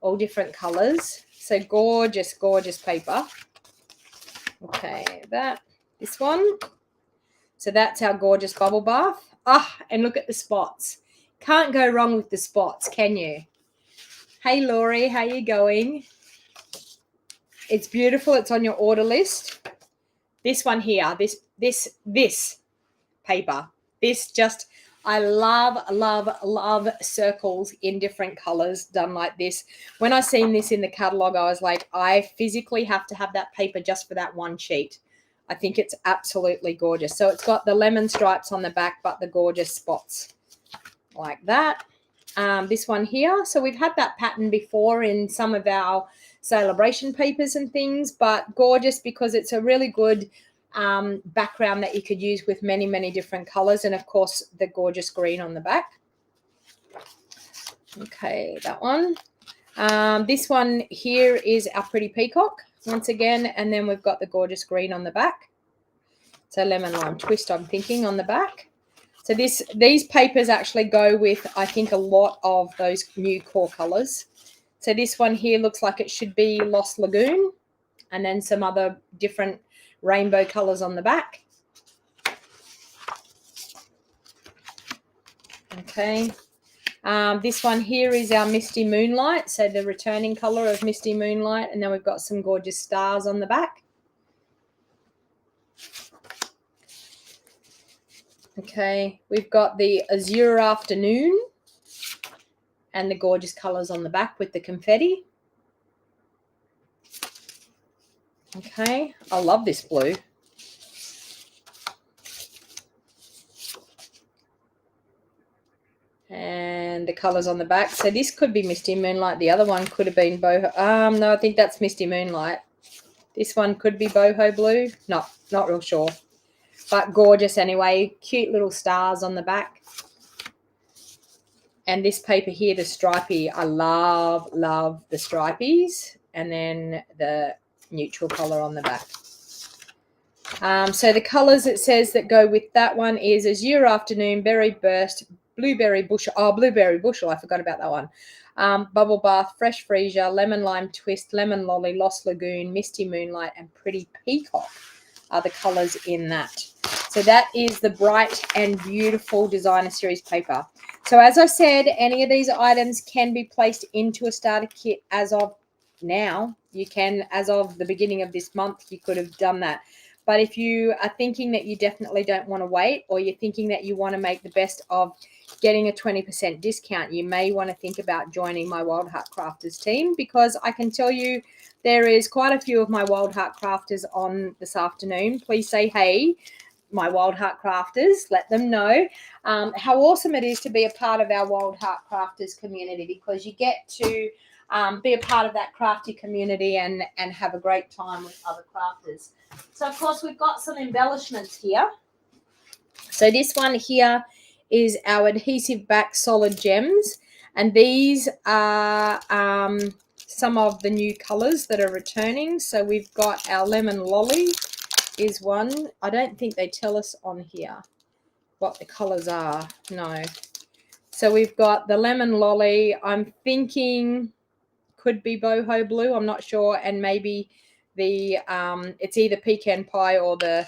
all different colors. So gorgeous, gorgeous paper. Okay, this one. So that's our gorgeous bubble bath. And look at the spots. Can't go wrong with the spots, can you? Hey Laurie, how you going? It's beautiful. It's on your order list. This one here, this paper. This just, I love, love, love circles in different colors done like this. When I seen this in the catalog, I was like, I physically have to have that paper just for that one sheet. I think it's absolutely gorgeous. So it's got the lemon stripes on the back, but the gorgeous spots like that. This one here. So we've had that pattern before in some of our celebration papers and things, but gorgeous because it's a really good background that you could use with many, many different colors. And of course, the gorgeous green on the back. Okay, that one. This one here is our pretty peacock once again. And then we've got the gorgeous green on the back. So lemon lime twist, I'm thinking, on the back. So these papers actually go with, I think, a lot of those new core colors. So this one here looks like it should be Lost Lagoon, and then some other different rainbow colors on the back. Okay. This one here is our Misty Moonlight, so the returning color of Misty Moonlight, and then we've got some gorgeous stars on the back. Okay, we've got the Azure Afternoon and the gorgeous colors on the back with the confetti. Okay, I love this blue. And the colors on the back. So this could be Misty Moonlight. The other one could have been boho. No, I think that's Misty Moonlight. This one could be boho blue. Not real sure. But gorgeous anyway. Cute little stars on the back. And this paper here, the stripy, I love, love the stripies. And then the neutral color on the back. So the colors it says that go with that one is Azure Afternoon, Berry Burst, Blueberry Bushel. Oh, Blueberry Bushel. I forgot about that one. Bubble Bath, Fresh Freesia, Lemon Lime Twist, Lemon Lolly, Lost Lagoon, Misty Moonlight, and Pretty Peacock are the colors in that. So that is the bright and beautiful designer series paper. So as I said, any of these items can be placed into a starter kit as of now. You can, as of the beginning of this month, you could have done that. But if you are thinking that you definitely don't want to wait, or you're thinking that you want to make the best of getting a 20% discount, you may want to think about joining my Wild Heart Crafters team, because I can tell you there is quite a few of my Wild Heart Crafters on this afternoon. Please say hey, my Wild Heart Crafters. Let them know how awesome it is to be a part of our Wild Heart Crafters community, because you get to be a part of that crafty community and have a great time with other crafters. So, of course, we've got some embellishments here. So this one here is our adhesive back solid gems. And these are some of the new colors that are returning. So we've got our Lemon Lolly is one. I don't think they tell us on here what the colors are. No. So we've got the Lemon Lolly. I'm thinking could be boho blue. I'm not sure. And maybe the it's either pecan pie or the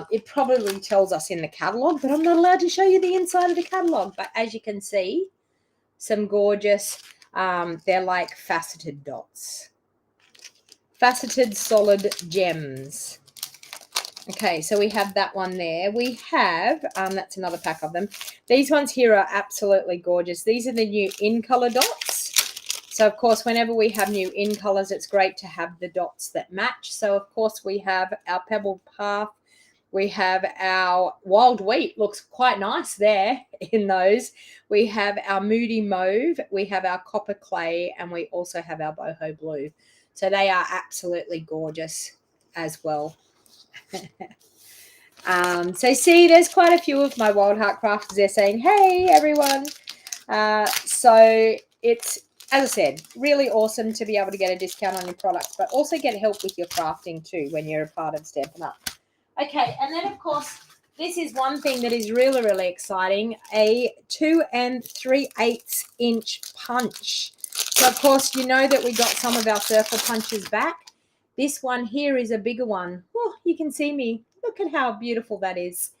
it probably tells us in the catalog, but I'm not allowed to show you the inside of the catalog. But as you can see, some gorgeous, they're like faceted dots, faceted solid gems. Okay, so we have that one there. We have, that's another pack of them. These ones here are absolutely gorgeous. These are the new in color dots. So of course, whenever we have new in colors, it's great to have the dots that match. So of course we have our pebble path. We have our wild wheat, looks quite nice there in those. We have our moody mauve. We have our copper clay, and we also have our boho blue. So they are absolutely gorgeous as well. So see, there's quite a few of my Wild Heart crafters. They're saying, hey, everyone. So it's, as I said, really awesome to be able to get a discount on your products, but also get help with your crafting too when you're a part of Stampin' Up. Okay, and then, of course, this is one thing that is really, really exciting, a 2 3/8 inch punch. So, of course, you know that we got some of our circle punches back. This one here is a bigger one. Oh, you can see me. Look at how beautiful that is.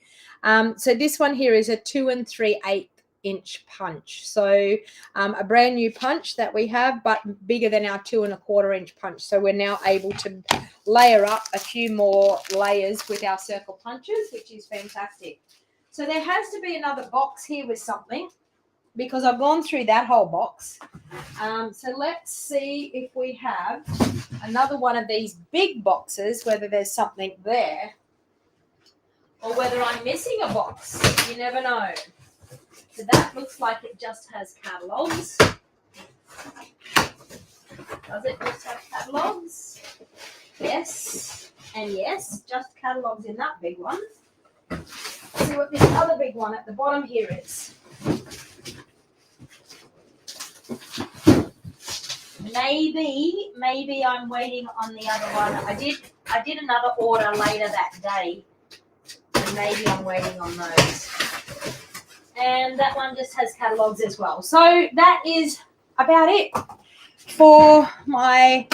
So this one here is a 2 3/8 inch punch. So a brand new punch that we have, but bigger than our 2 1/4 inch punch. So we're now able to layer up a few more layers with our circle punches, which is fantastic. So there has to be another box here with something, because I've gone through that whole box. So let's see if we have another one of these big boxes, whether there's something there or whether I'm missing a box. You never know. So that looks like it just has catalogs. Does it just have catalogs? Yes, and yes, just catalogs in that big one. Let's see what this other big one at the bottom here is. Maybe I'm waiting on the other one. I did another order later that day, and maybe I'm waiting on those. And that one just has catalogs as well. So that is about it for my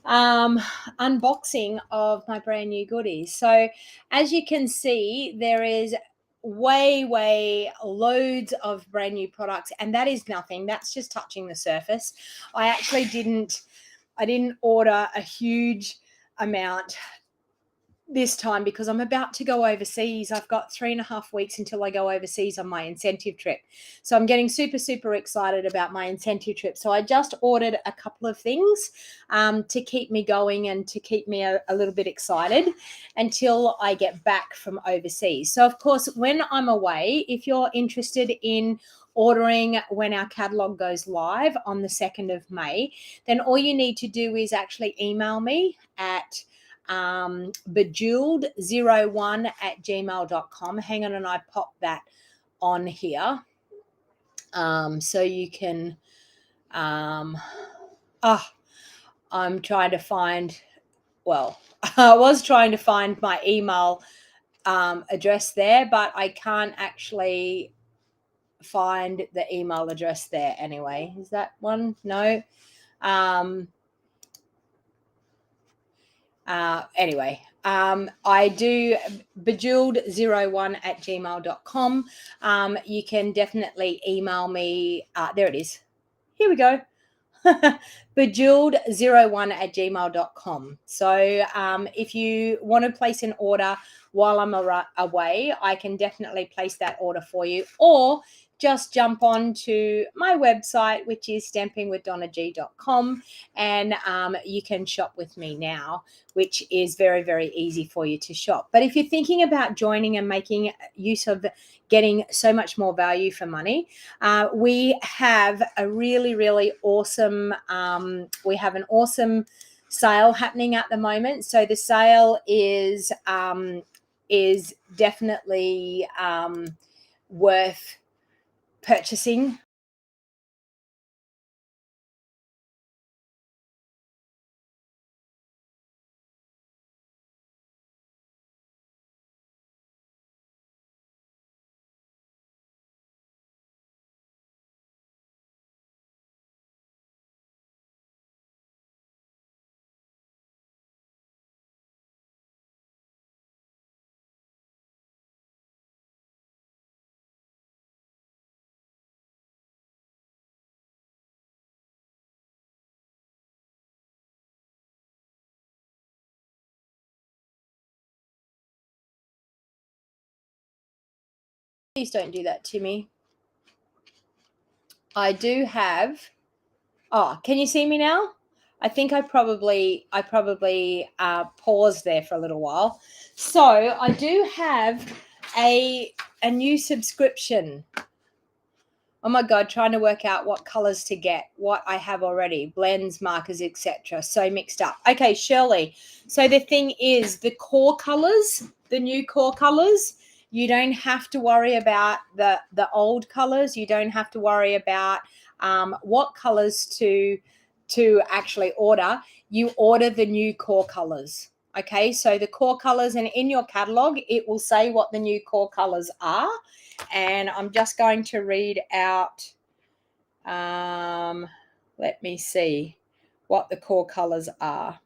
unboxing of my brand new goodies. So as you can see, there is way loads of brand new products, and that is nothing. That's just touching the surface. I actually didn't order a huge amount this time because I'm about to go overseas. I've got 3.5 weeks until I go overseas on my incentive trip. So I'm getting super excited about my incentive trip. So I just ordered a couple of things to keep me going and to keep me a little bit excited until I get back from overseas. So of course, when I'm away, if you're interested in ordering when our catalog goes live on the 2nd of May, then all you need to do is actually email me at bejeweled01@gmail.com. Hang on, and I pop that on here so you can I'm trying to find, well, I was trying to find my email address there, but I can't actually find the email address there anyway. Is that one? No. Anyway, I do bejeweled01@gmail.com. You can definitely email me. There it is. Here we go. bejeweled01@gmail.com. So if you want to place an order while I'm away, I can definitely place that order for you, or just jump on to my website, which is stampingwithdonnag.com, and you can shop with me now, which is very easy for you to shop. But if you're thinking about joining and making use of getting so much more value for money, we have a really awesome, we have an awesome sale happening at the moment. So the sale is definitely worth purchasing. Please don't do that to me. I do have, oh, can you see me now? I think I probably paused there for a little while. So I do have a new subscription. Oh my God, trying to work out what colors to get, what I have already, blends, markers, etc. So mixed up. Okay, Shirley. So the thing is, the core colors, the new core colors, you don't have to worry about the old colors. You don't have to worry about what colors to actually order. You order the new core colors. Okay, so the core colors, and in your catalog, it will say what the new core colors are. And I'm just going to read out, let me see what the core colors are.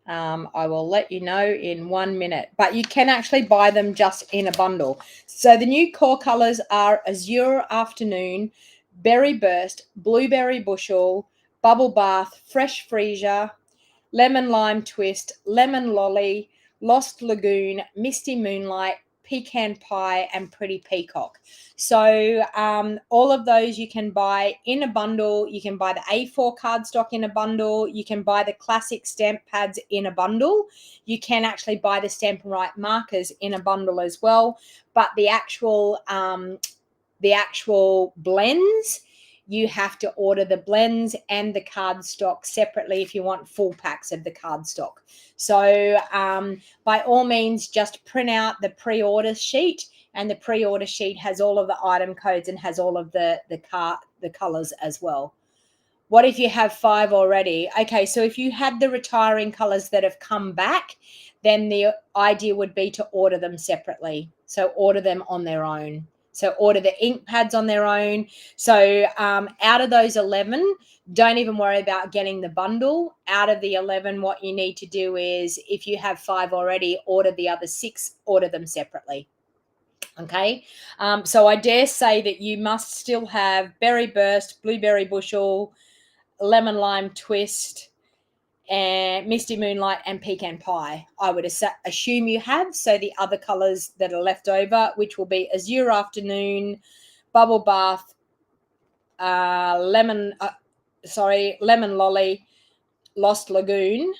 I will let you know in 1 minute, but you can actually buy them just in a bundle. So the new core colors are Azure Afternoon, Berry Burst, Blueberry Bushel, Bubble Bath, Fresh Freesia, Lemon Lime Twist, Lemon Lolly, Lost Lagoon, Misty Moonlight, Pecan Pie, and Pretty Peacock. So all of those you can buy in a bundle. You can buy the A4 cardstock in a bundle. You can buy the classic stamp pads in a bundle. You can actually buy the Stampin' Right markers in a bundle as well. But the actual blends, you have to order the blends and the cardstock separately if you want full packs of the cardstock. So by all means, just print out the pre-order sheet, and the pre-order sheet has all of the item codes and has all of the colors as well. What if you have 5 already? Okay, so if you had the retiring colors that have come back, then the idea would be to order them separately. So order them on their own. So order the ink pads on their own. So out of those 11, don't even worry about getting the bundle. Out of the 11, what you need to do is, if you have 5 already, order the other 6, order them separately. Okay, so I dare say that you must still have Berry Burst, Blueberry Bushel, Lemon Lime Twist, and Misty Moonlight, and Pecan Pie. I would assume you have. So the other colors that are left over, which will be Azure Afternoon, Bubble Bath, Lemon Lolly, Lost Lagoon,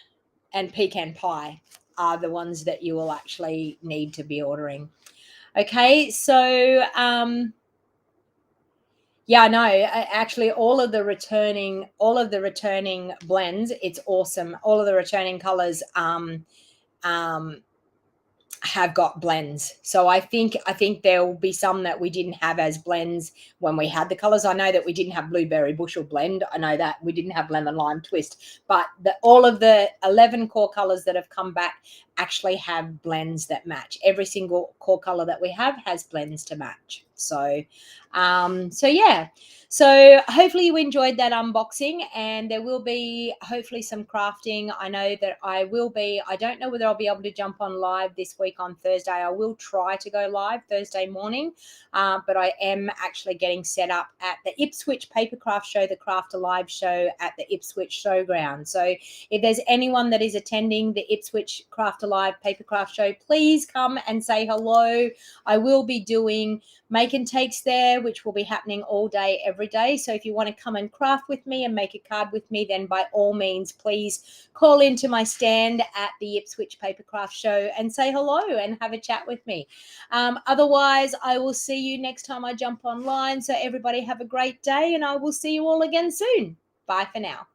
and Pecan Pie are the ones that you will actually need to be ordering. Okay, so yeah, no, actually all of the returning blends, it's awesome. All of the returning colors have got blends. So I think there will be some that we didn't have as blends when we had the colors. I know that we didn't have Blueberry Bushel blend. I know that we didn't have Lemon Lime Twist, but all of the 11 core colors that have come back actually have blends that match. Every single core color that we have has blends to match. So yeah. So hopefully you enjoyed that unboxing, and there will be hopefully some crafting. I know that I will be. I don't know whether I'll be able to jump on live this week on Thursday. I will try to go live Thursday morning, but I am actually getting set up at the Ipswich Papercraft Show, the Craft Alive show at the Ipswich Showground. So if there's anyone that is attending the Ipswich Craft Alive Papercraft Show, please come and say hello. I will be doing make and takes there, which will be happening all day, every day. So if you want to come and craft with me and make a card with me, then by all means, please call into my stand at the Ipswich Papercraft Show and say hello and have a chat with me. Otherwise, I will see you next time I jump online. So everybody have a great day, and I will see you all again soon. Bye for now.